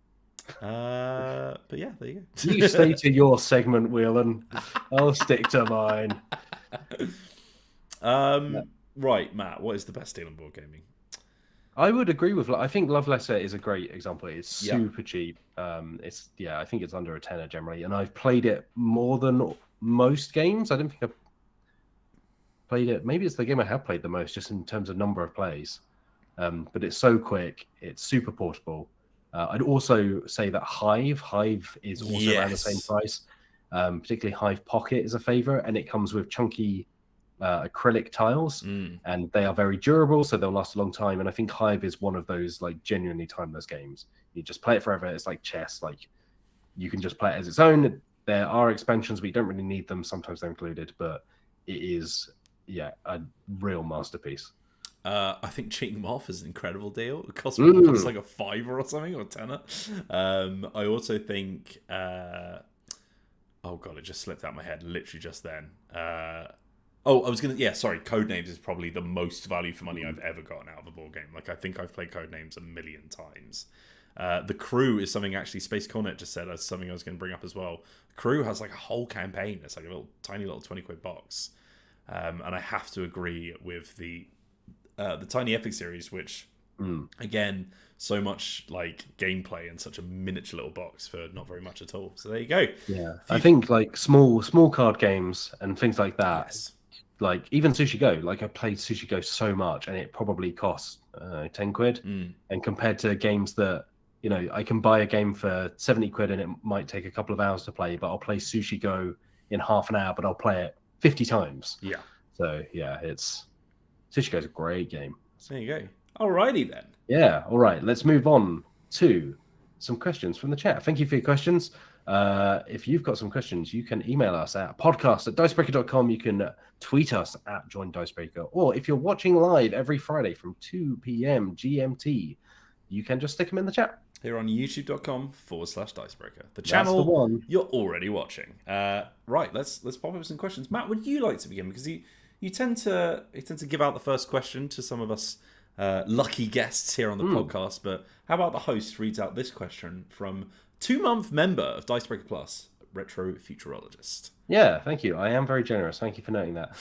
S2: But yeah, there you go.
S1: You stay to your segment, Whelan. I'll stick to mine.
S2: Right, Matt, what is the best deal in board gaming?
S1: I would agree with. I think Love Letter is a great example. It's super cheap. I think it's under a tenner generally, and I've played it more than most games. I don't think I've played it. Maybe it's the game I have played the most, just in terms of number of plays. But it's so quick. It's super portable. I'd also say that Hive is also around the same price. Particularly Hive Pocket is a favorite, and it comes with chunky acrylic tiles, and they are very durable, so they'll last a long time. And I think Hive is one of those like genuinely timeless games. You just play it forever. It's like chess. Like you can just play it as its own. There are expansions, but you don't really need them. Sometimes they're included, but it is a real masterpiece.
S2: I think Cheating Moth is an incredible deal. It costs like a $5 or something, or a tenner. I also think oh god, it just slipped out of my head literally just then. Codenames is probably the most value for money I've ever gotten out of a board game. Like, I think I've played Codenames 1,000,000 times. The Crew is something, actually, Space Cornet just said, that's something I was going to bring up as well. The Crew has like a whole campaign. It's like a tiny little 20-quid box. And I have to agree with the Tiny Epic series, which, again, so much like gameplay in such a miniature little box for not very much at all. So there you go.
S1: Yeah, I think like small card games and things like that.
S2: Yes.
S1: Like even Sushi Go, like I played Sushi Go so much, and it probably costs 10 quid. And compared to games that, I can buy a game for 70 quid and it might take a couple of hours to play, but I'll play Sushi Go in half an hour, but I'll play it 50 times.
S2: Yeah.
S1: So Sushi Go's a great game.
S2: There you go. Alrighty then.
S1: Yeah. All right. Let's move on to some questions from the chat. Thank you for your questions. If you've got some questions, you can email us at podcast@dicebreaker.com. You can tweet us at Join Dicebreaker. Or if you're watching live every Friday from 2 p.m. GMT, you can just stick them in the chat.
S2: Here on youtube.com/Dicebreaker. The channel
S1: the one
S2: you're already watching. Right, let's pop up some questions. Matt, would you like to begin? Because you tend to give out the first question to some of us lucky guests here on the podcast, but how about the host reads out this question from 2-month member of Dicebreaker Plus, Retro Futurologist.
S1: Yeah, thank you. I am very generous. Thank you for noting that.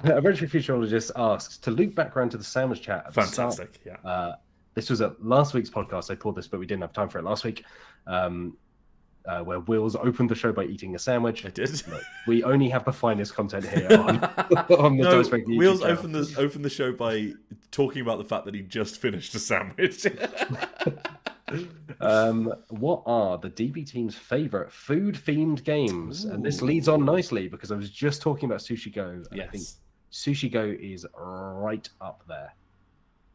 S1: A Retro Futurologist asks to loop back around to the sandwich chat. At
S2: Fantastic.
S1: The start. This was at last week's podcast. I pulled this, but we didn't have time for it last week. Where Wills opened the show by eating a sandwich.
S2: I did.
S1: Look, we only have the finest content here on the Dicebreaker YouTube
S2: Wills
S1: channel.
S2: opened the show by talking about the fact that he just finished a sandwich.
S1: What are the DB team's favorite food-themed games? And this leads on nicely because I was just talking about Sushi Go. And I think Sushi Go is right up there.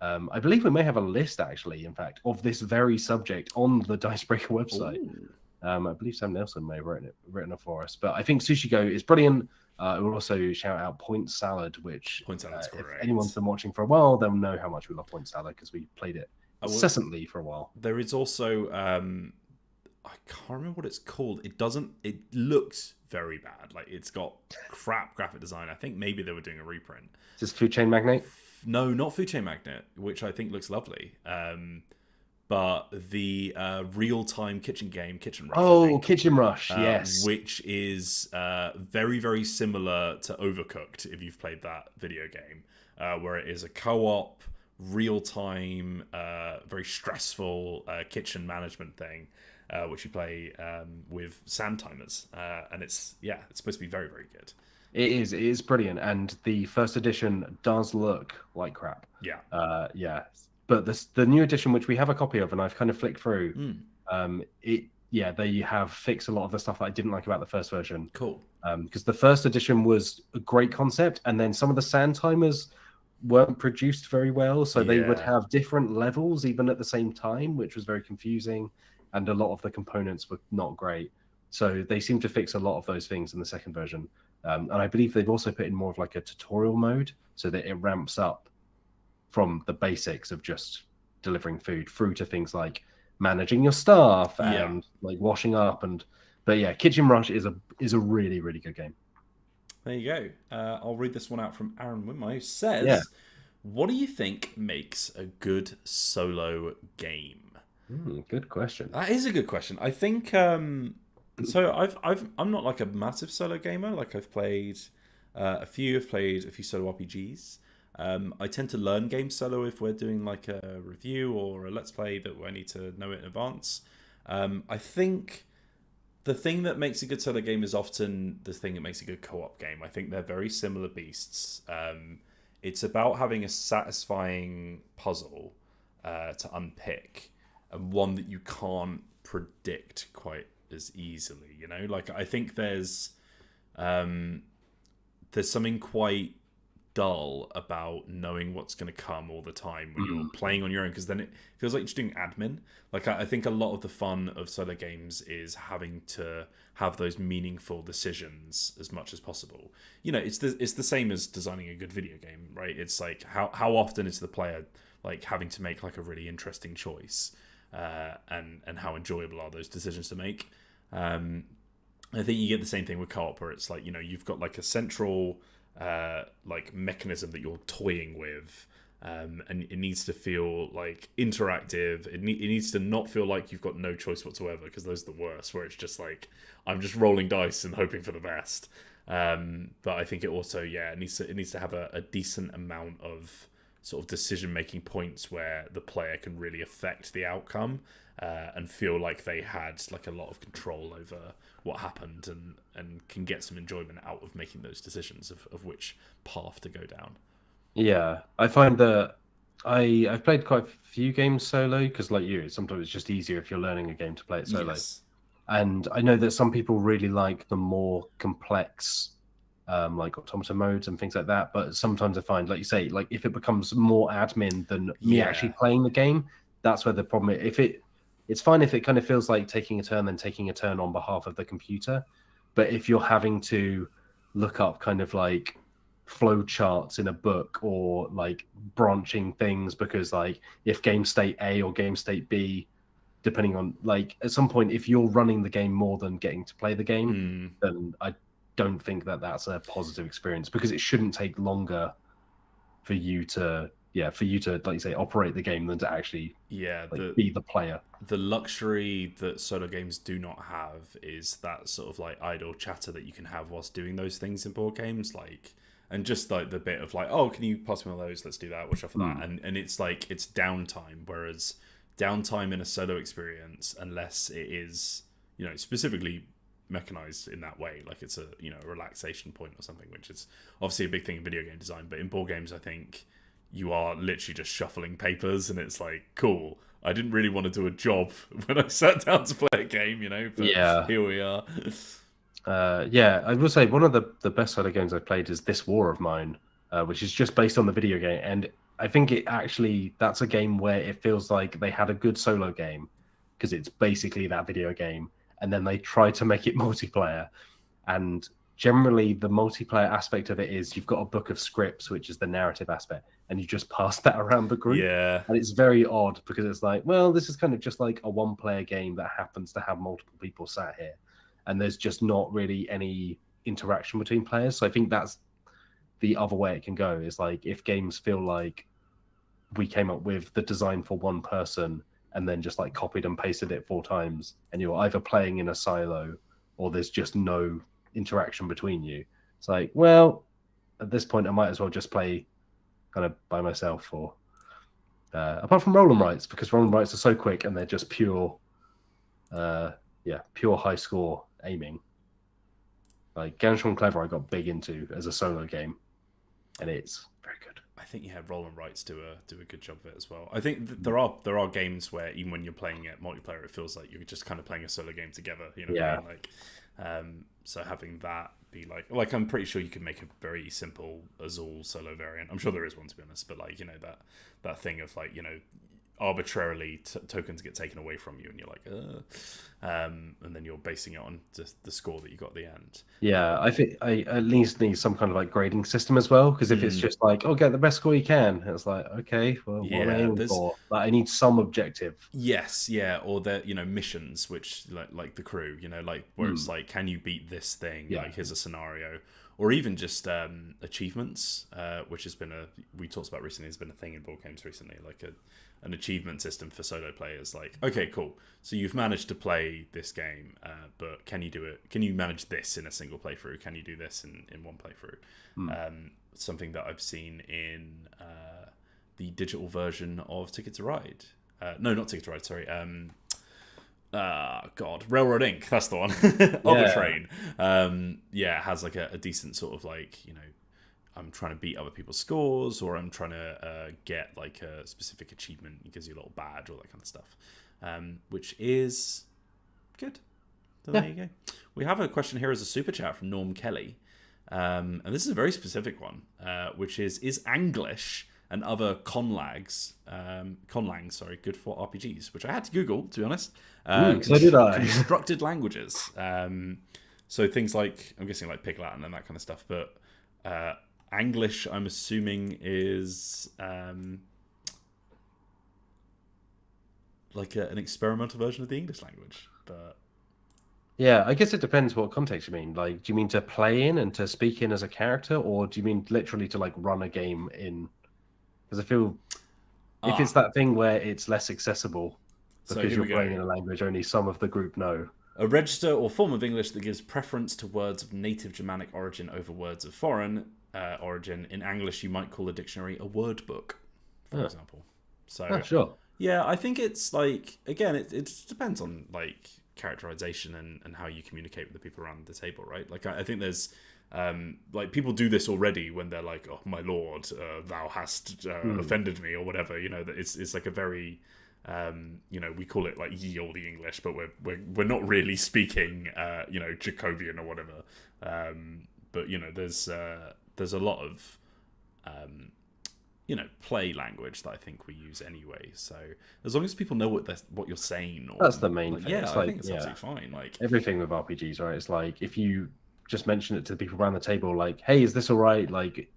S1: I believe we may have a list, actually, in fact, of this very subject on the Dicebreaker website. I believe Sam Nelson may have written it for us. But I think Sushi Go is brilliant. I will also shout out Point Salad, which if anyone's been watching for a while, they'll know how much we love Point Salad because we played it incessantly for a while.
S2: There is also, I can't remember what it's called. It looks very bad. Like, it's got crap graphic design. I think maybe they were doing a reprint.
S1: Is this Food Chain Magnate?
S2: No, not Food Chain Magnate, which I think looks lovely. But the real-time kitchen game, Kitchen Rush.
S1: Oh, Kitchen Rush, yes.
S2: Which is very, very similar to Overcooked, if you've played that video game, where it is a co-op, real-time, very stressful kitchen management thing, which you play with sand timers. And it's supposed to be very, very good.
S1: It is brilliant, and the first edition does look like crap.
S2: Yeah.
S1: But the new edition, which we have a copy of, and I've kind of flicked through, they have fixed a lot of the stuff that I didn't like about the first version.
S2: Cool.
S1: Because the first edition was a great concept, and then some of the sand timers weren't produced very well, so they would have different levels even at the same time, which was very confusing, and a lot of the components were not great. So they seem to fix a lot of those things in the second version. And I believe they've also put in more of like a tutorial mode so that it ramps up from the basics of just delivering food through to things like managing your staff
S2: Yeah.
S1: and like washing up but yeah, Kitchen Rush is a really, really good game.
S2: There you go. I'll read this one out from Aaron Wimmer, who
S1: Yeah.
S2: says, "What do you think makes a good solo game?"
S1: Good question.
S2: That is a good question. I think so. I'm not like a massive solo gamer. Like I've played a few. I've played a few solo RPGs. I tend to learn games solo if we're doing like a review or a let's play that I need to know it in advance. I think the thing that makes a good solo game is often the thing that makes a good co-op game. I think they're very similar beasts. It's about having a satisfying puzzle to unpick, and one that you can't predict quite as easily. You know, like I think there's something quite dull about knowing what's going to come all the time when you're playing on your own, because then it feels like you're just doing admin. Like I think a lot of the fun of solo games is having to have those meaningful decisions as much as possible. You know, it's the same as designing a good video game, right? It's like how often is the player like having to make like a really interesting choice, and how enjoyable are those decisions to make. I think you get the same thing with co-op, where it's like, you know, you've got like a central like mechanism that you're toying with, and it needs to feel like interactive. It needs to not feel like you've got no choice whatsoever, because those are the worst, where it's just like I'm just rolling dice and hoping for the best. But I think it also, it needs to have a decent amount of sort of decision making points where the player can really affect the outcome, and feel like they had like a lot of control over what happened, and can get some enjoyment out of making those decisions of which path to go down.
S1: Yeah, I find that I've played quite a few games solo, because like you, sometimes it's just easier if you're learning a game to play it solo.
S2: Yes.
S1: And I know that some people really like the more complex like automata modes and things like that, but sometimes I find, like you say, like if it becomes more admin than me actually playing the game, that's where the problem is. It's fine if it kind of feels like taking a turn, then taking a turn on behalf of the computer, but if you're having to look up kind of like flow charts in a book, or like branching things, because like if game state A or game state B, depending on, like, at some point, if you're running the game more than getting to play the game, then I don't think that that's a positive experience, because it shouldn't take longer for you to like you say, operate the game than to actually be the player.
S2: The luxury that solo games do not have is that sort of like idle chatter that you can have whilst doing those things in board games, like, and just like the bit of like, oh, can you pass me one of those, let's do that, we'll shuffle that, and it's like it's downtime, whereas downtime in a solo experience, unless it is, you know, specifically mechanized in that way, like it's a, you know, a relaxation point or something, which is obviously a big thing in video game design, but in board games I think you are literally just shuffling papers, and it's like, cool, I didn't really want to do a job when I sat down to play a game, you know, but here we are.
S1: I will say one of the best solo games I've played is This War of Mine, which is just based on the video game, and I think that's a game where it feels like they had a good solo game, because it's basically that video game, and then they try to make it multiplayer, and generally the multiplayer aspect of it is you've got a book of scripts, which is the narrative aspect, and you just pass that around the group. And it's very odd, because it's like, well, this is kind of just like a one-player game that happens to have multiple people sat here, and there's just not really any interaction between players. So I think that's the other way it can go, is like if games feel like we came up with the design for one person and then just like copied and pasted it 4 times, and you're either playing in a silo or there's just no interaction between you. It's like, well, at this point I might as well just play kind of by myself, or apart from roll and writes, because roll and writes are so quick and they're just pure high score aiming. Like Genshin Clever I got big into as a solo game, and it's very good.
S2: I think roll and writes do a good job of it as well. I think there are games where even when you're playing it multiplayer, it feels like you're just kind of playing a solo game together. You know what I mean? Like, so having that be like I'm pretty sure you can make a very simple Azul solo variant. I'm sure there is one, to be honest, but like, you know, that thing of like, you know, arbitrarily tokens get taken away from you, and you're like, and then you're basing it on just the score that you got at the end.
S1: Yeah, I think I at least need some kind of like grading system as well. Because if it's just like, oh, get the best score you can, it's like, okay, well, what am I aiming for? Like, I need some objective.
S2: Yes, yeah, or the missions, which like the crew, like where it's like, can you beat this thing?
S1: Yeah.
S2: Like, here's a scenario, or even just achievements, which has been we talked about recently. Has been a thing in board games recently, like an achievement system for solo players. Like, okay, cool. So you've managed to play this game, but can you do it? Can you manage this in a single playthrough? Can you do this in one playthrough? Something that I've seen in the digital version of Ticket to Ride. No, not Ticket to Ride. Sorry. Railroad Inc. That's the one. Other Train. It has like a decent sort of like, I'm trying to beat other people's scores, or I'm trying to get like a specific achievement. It gives you a little badge, all that kind of stuff, which is good. So there you go. We have a question here as a super chat from Norm Kelly, and this is a very specific one, which is Anglish and other conlangs good for RPGs? Which I had to Google, to be honest.
S1: So did I.
S2: Constructed languages. So things like, I'm guessing like Pig Latin and that kind of stuff, but Anglish, I'm assuming, is like an experimental version of the English language. But
S1: yeah, I guess it depends what context you mean. Like, do you mean to play in and to speak in as a character, or do you mean literally to like run a game in? Because I feel if it's that thing where it's less accessible because you're playing in a language only some of the group know.
S2: A register or form of English that gives preference to words of native Germanic origin over words of foreign origin. In English, you might call a dictionary a word book, for example. So,
S1: sure.
S2: Yeah, I think it's like, again, it depends on like characterization and how you communicate with the people around the table, right? Like, I think there's like people do this already when they're like, oh my lord, thou hast offended me, or whatever. That it's like a very we call it like ye olde English, but we're not really speaking Jacobian or whatever. But there's a lot of play language that I think we use anyway. So as long as people know what you're saying,
S1: that's the main thing.
S2: Yeah, I think it's absolutely fine. Like
S1: everything with RPGs, right? It's like if you just mention it to the people around the table, like, hey, is this all right? Like,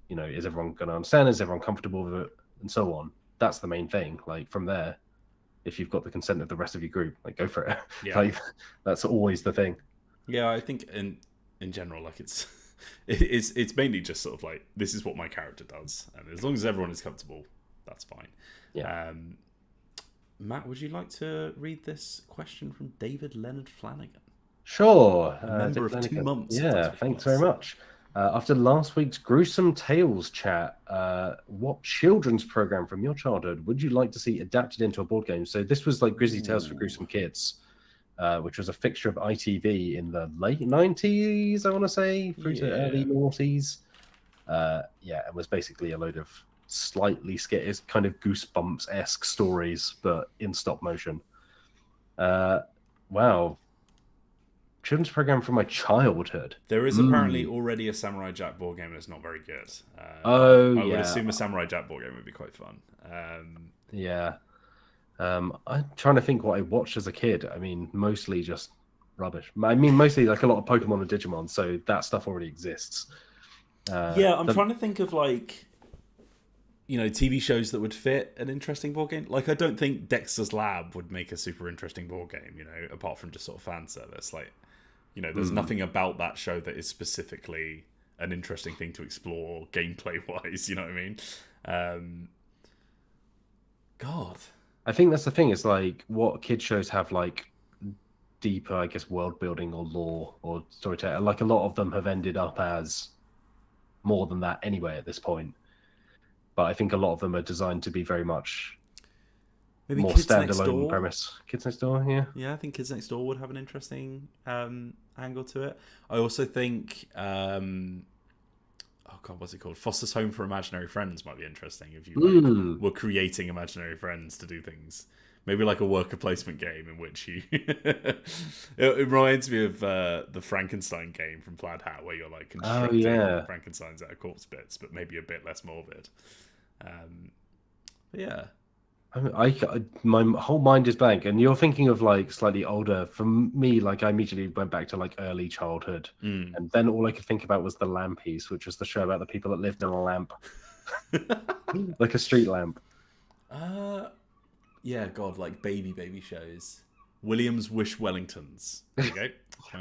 S1: is everyone going to understand? Is everyone comfortable with it? And so on. That's the main thing. Like, from there, if you've got the consent of the rest of your group, like, go for it.
S2: Yeah.
S1: Like, that's always the thing.
S2: Yeah, I think in general, like, it's mainly just sort of like, this is what my character does, and as long as everyone is comfortable, that's fine.
S1: Yeah.
S2: Matt, would you like to read this question from David Leonard Flanagan?
S1: Sure.
S2: A member of 2 months.
S1: Yeah, thanks very much. After last week's gruesome tales chat, what children's program from your childhood would you like to see adapted into a board game? So this was like Grisly Tales for Gruesome Kids, which was a fixture of ITV in the late 90s, I want to say, through to early noughties. It was basically a load of slightly scary, kind of Goosebumps-esque stories, but in stop motion. Wow. Children's program from my childhood.
S2: There is apparently already a Samurai Jack board game, and it's not very good.
S1: I
S2: would assume a Samurai Jack board game would be quite fun.
S1: I'm trying to think what I watched as a kid. I mean, mostly just rubbish. I mean, mostly like a lot of Pokemon and Digimon, so that stuff already exists.
S2: I'm trying to think of like, TV shows that would fit an interesting board game. Like, I don't think Dexter's Lab would make a super interesting board game, apart from just sort of fan service. Like, there's nothing about that show that is specifically an interesting thing to explore gameplay-wise, you know what I mean? God.
S1: I think that's the thing, is like, what kid shows have like deeper, I guess, world building or lore or storytelling. Like, a lot of them have ended up as more than that anyway at this point. But I think a lot of them are designed to be very much
S2: maybe
S1: more
S2: Kids Next
S1: standalone
S2: Door.
S1: Premise. Kids Next Door, yeah.
S2: Yeah, I think Kids Next Door would have an interesting angle to it. I also think, what's it called? Foster's Home for Imaginary Friends might be interesting if you were creating imaginary friends to do things. Maybe like a worker placement game in which you... it reminds me of the Frankenstein game from Plaid Hat, where you're like constructing Frankensteins out of corpse bits, but maybe a bit less morbid. But yeah.
S1: My whole mind is blank, and you're thinking of like slightly older. For me, like I immediately went back to like early childhood, and then all I could think about was the Lampies, which was the show about the people that lived in a lamp, like a street lamp.
S2: Yeah, God, like baby shows. Williams Wish Wellingtons. There you go.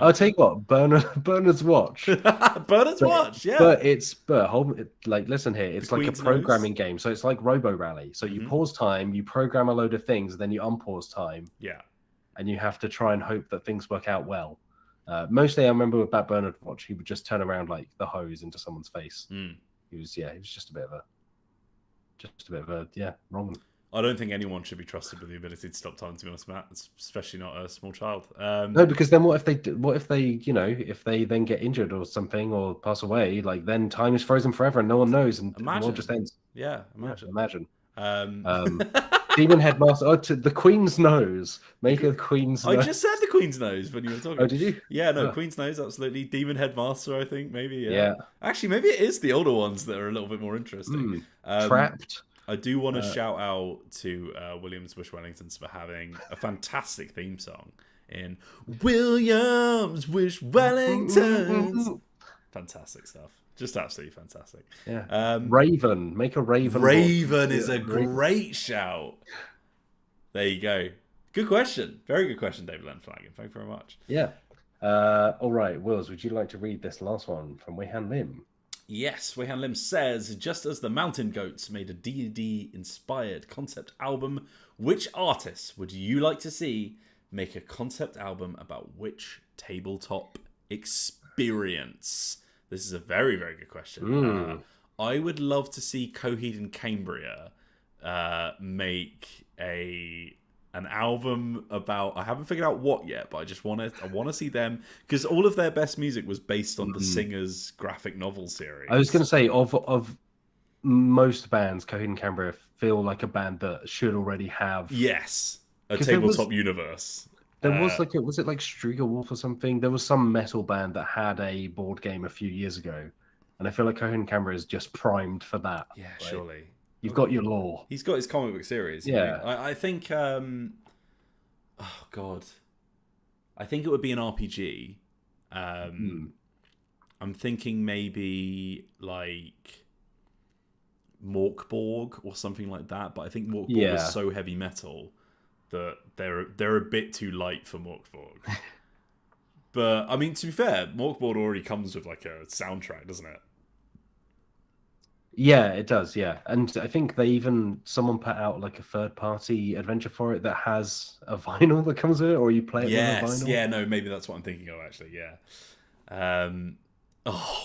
S1: I'll tell you what, Bernard's Watch.
S2: Bernard's Watch, yeah.
S1: Like listen here, it's
S2: The
S1: like a
S2: Queen's
S1: programming game. So it's like Robo Rally. So you pause time, you program a load of things, and then you unpause time.
S2: Yeah.
S1: And you have to try and hope that things work out well. Mostly I remember with that Bernard Watch, he would just turn around like the hose into someone's face. He was just a bit of a wrong.
S2: I don't think anyone should be trusted with the ability to stop time, to be honest, Matt. Especially not a small child.
S1: No, because then what if they if they then get injured or something or pass away, like then time is frozen forever and no one knows and the world just ends.
S2: Yeah, imagine.
S1: Demon Headmaster, the Queen's Nose. Make a Queen's Nose.
S2: I just said the Queen's Nose when you were talking.
S1: Oh, did you?
S2: Yeah, no, Queen's Nose, absolutely. Demon Headmaster, I think, maybe.
S1: Yeah.
S2: Actually, maybe it is the older ones that are a little bit more interesting.
S1: Trapped.
S2: I do want to shout out to Williams Wish Wellingtons for having a fantastic theme song in Williams Wish Wellingtons. Fantastic stuff. Just absolutely fantastic.
S1: Yeah. Raven. Make a Raven.
S2: Raven is a great shout. There you go. Good question. Very good question, David Lenflagon. Thank you very much.
S1: Yeah. All right, Wills, would you like to read this last one from Weihan Lim?
S2: Yes, Weihan Lim says, just as the Mountain Goats made a D&D-inspired concept album, which artists would you like to see make a concept album about which tabletop experience? This is a very, very good question. I would love to see Coheed and Cambria make an album about, I haven't figured out what yet, but I want to see them, because all of their best music was based on the Singer's graphic novel series.
S1: I was going to say, of most bands, Coheed and Cambria feel like a band that should already have
S2: a tabletop universe.
S1: There was was it like Striga Wolf or something? There was some metal band that had a board game a few years ago, and I feel like Coheed and Cambria is just primed for that.
S2: Yeah, surely.
S1: You've got your lore.
S2: He's got his comic book series.
S1: Yeah.
S2: I think, oh God. I think it would be an RPG. I'm thinking maybe like Morkborg or something like that, but I think Morkborg is so heavy metal that they're a bit too light for Morkborg. But, I mean, to be fair, Morkborg already comes with like a soundtrack, doesn't it?
S1: Yeah, it does. Yeah, and I think someone put out like a third-party adventure for it that has a vinyl that comes with it, or you play it with a vinyl.
S2: Yeah, no, maybe that's what I'm thinking of actually. Yeah.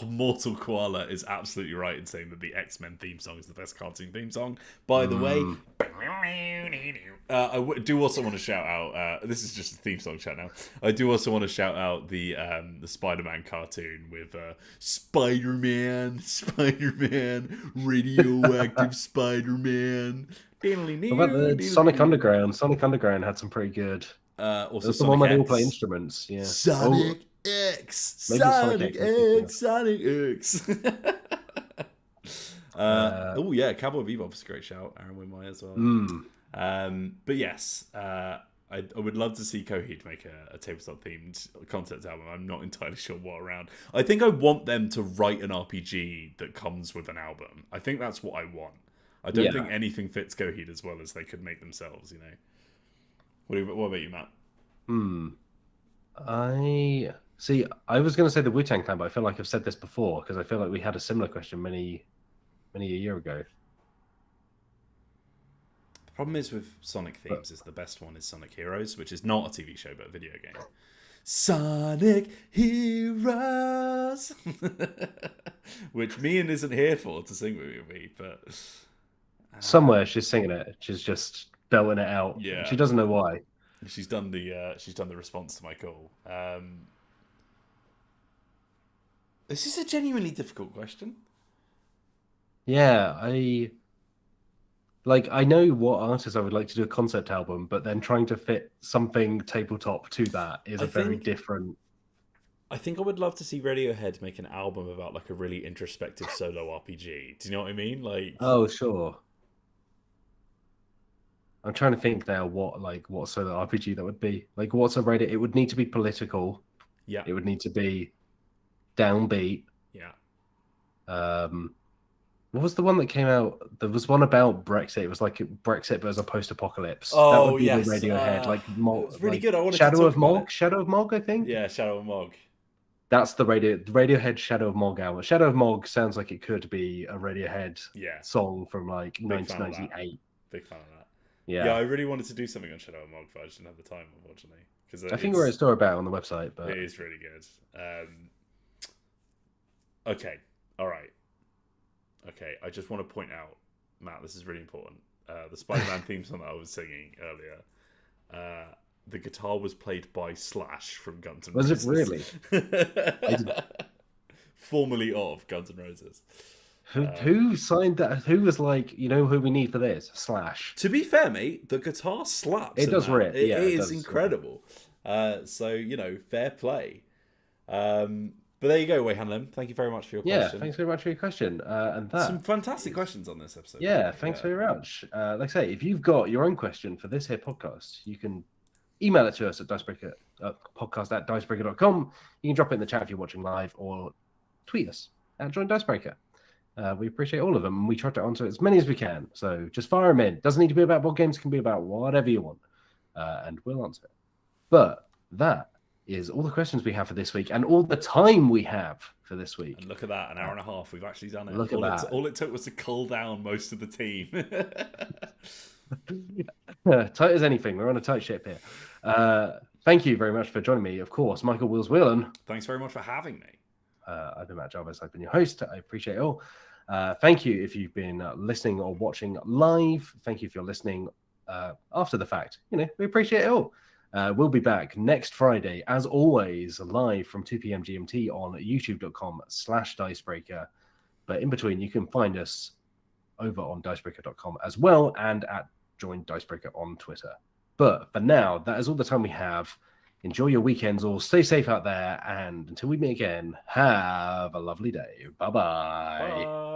S2: Mortal Koala is absolutely right in saying that the X-Men theme song is the best cartoon theme song. By the way, I do also want to shout out. This is just a theme song chat now. I do also want to shout out the Spider-Man cartoon with Spider-Man, radioactive Spider-Man.
S1: What about the Sonic Underground? Sonic Underground had some pretty good.
S2: Also,
S1: that's the one where they all play instruments. Yeah,
S2: Sonic X, Sonic X. Oh yeah, Cowboy Bebop is a great shout. Aaron Winmai as well. But yes, I would love to see Coheed make a tabletop themed concept album. I'm not entirely sure what around. I think I want them to write an RPG that comes with an album. I think that's what I want. I don't think anything fits Coheed as well as they could make themselves. You know. What about you, Matt?
S1: I was going to say the Wu-Tang Clan, but I feel like I've said this before because I feel like we had a similar question many a year ago.
S2: The problem is with Sonic themes is the best one is Sonic Heroes, which is not a TV show but a video game. Sonic Heroes, which Mian isn't here for to sing with me, but
S1: somewhere she's singing it. She's just belting it out.
S2: Yeah,
S1: she doesn't know why.
S2: She's done the response to my call. This is a genuinely difficult question.
S1: Yeah, I know what artists I would like to do a concept album, but then trying to fit something tabletop to that is very different.
S2: I think I would love to see Radiohead make an album about like a really introspective solo RPG. Do you know what I mean? Like,
S1: oh, sure. I'm trying to think now what solo RPG that would be. Like, what's a Reddit? It would need to be political.
S2: Yeah.
S1: It would need to be downbeat.
S2: Yeah.
S1: What was the one that came out? There was one about Brexit. It was like Brexit, but as a post-apocalypse.
S2: Oh,
S1: that would be
S2: yes.
S1: the Radiohead, like
S2: it was really
S1: like
S2: good. I wanted
S1: Shadow
S2: to
S1: of
S2: talk about
S1: Mog.
S2: it.
S1: Shadow of Mog, I think.
S2: Yeah, Shadow of Mog.
S1: That's the Radiohead Shadow of Mog album. Shadow of Mog sounds like it could be a Radiohead song from like 1998.
S2: Big fan of that.
S1: Yeah,
S2: I really wanted to do something on Shadow of Mog, but I just didn't have the time, unfortunately.
S1: I think we wrote a story about it on the website, but
S2: it is really good. Okay, all right. Okay, I just want to point out, Matt, this is really important. The Spider-Man theme song that I was singing earlier, the guitar was played by Slash from Guns N' Roses.
S1: Was it really?
S2: Formerly of Guns N' Roses.
S1: Who signed that? Who was like, who we need for this? Slash.
S2: To be fair, mate, the guitar slaps.
S1: It does rip.
S2: It is
S1: does
S2: incredible. So, fair play. But there you go, Wei Han Lim. Thank you very much for your question.
S1: Yeah, thanks very much for your question. And that
S2: some fantastic questions on this episode.
S1: Yeah, thanks very much. Like I say, if you've got your own question for this here podcast, you can email it to us at Dicebreaker, podcast@dicebreaker.com. You can drop it in the chat if you're watching live, or tweet us at Join Dicebreaker. We appreciate all of them, and we try to answer as many as we can. So just fire them in. Doesn't need to be about board games, can be about whatever you want, and we'll answer it. But that is all the questions we have for this week, and all the time we have for this week.
S2: And look at that, an hour and a half. We've actually done it.
S1: Look at that.
S2: All it took was to cull down most of the team.
S1: Tight as anything. We're on a tight ship here. Thank you very much for joining me. Of course, Michael Wills Whelan.
S2: Thanks very much for having me.
S1: I've been Matt Jarvis. I've been your host. I appreciate it all. Thank you if you've been listening or watching live. Thank you if you're listening after the fact. We appreciate it all. We'll be back next Friday, as always, live from 2 p.m. GMT on youtube.com/Dicebreaker. But in between, you can find us over on Dicebreaker.com as well, and at Join Dicebreaker on Twitter. But for now, that is all the time we have. Enjoy your weekends all. Stay safe out there. And until we meet again, have a lovely day. Bye-bye.
S2: Bye.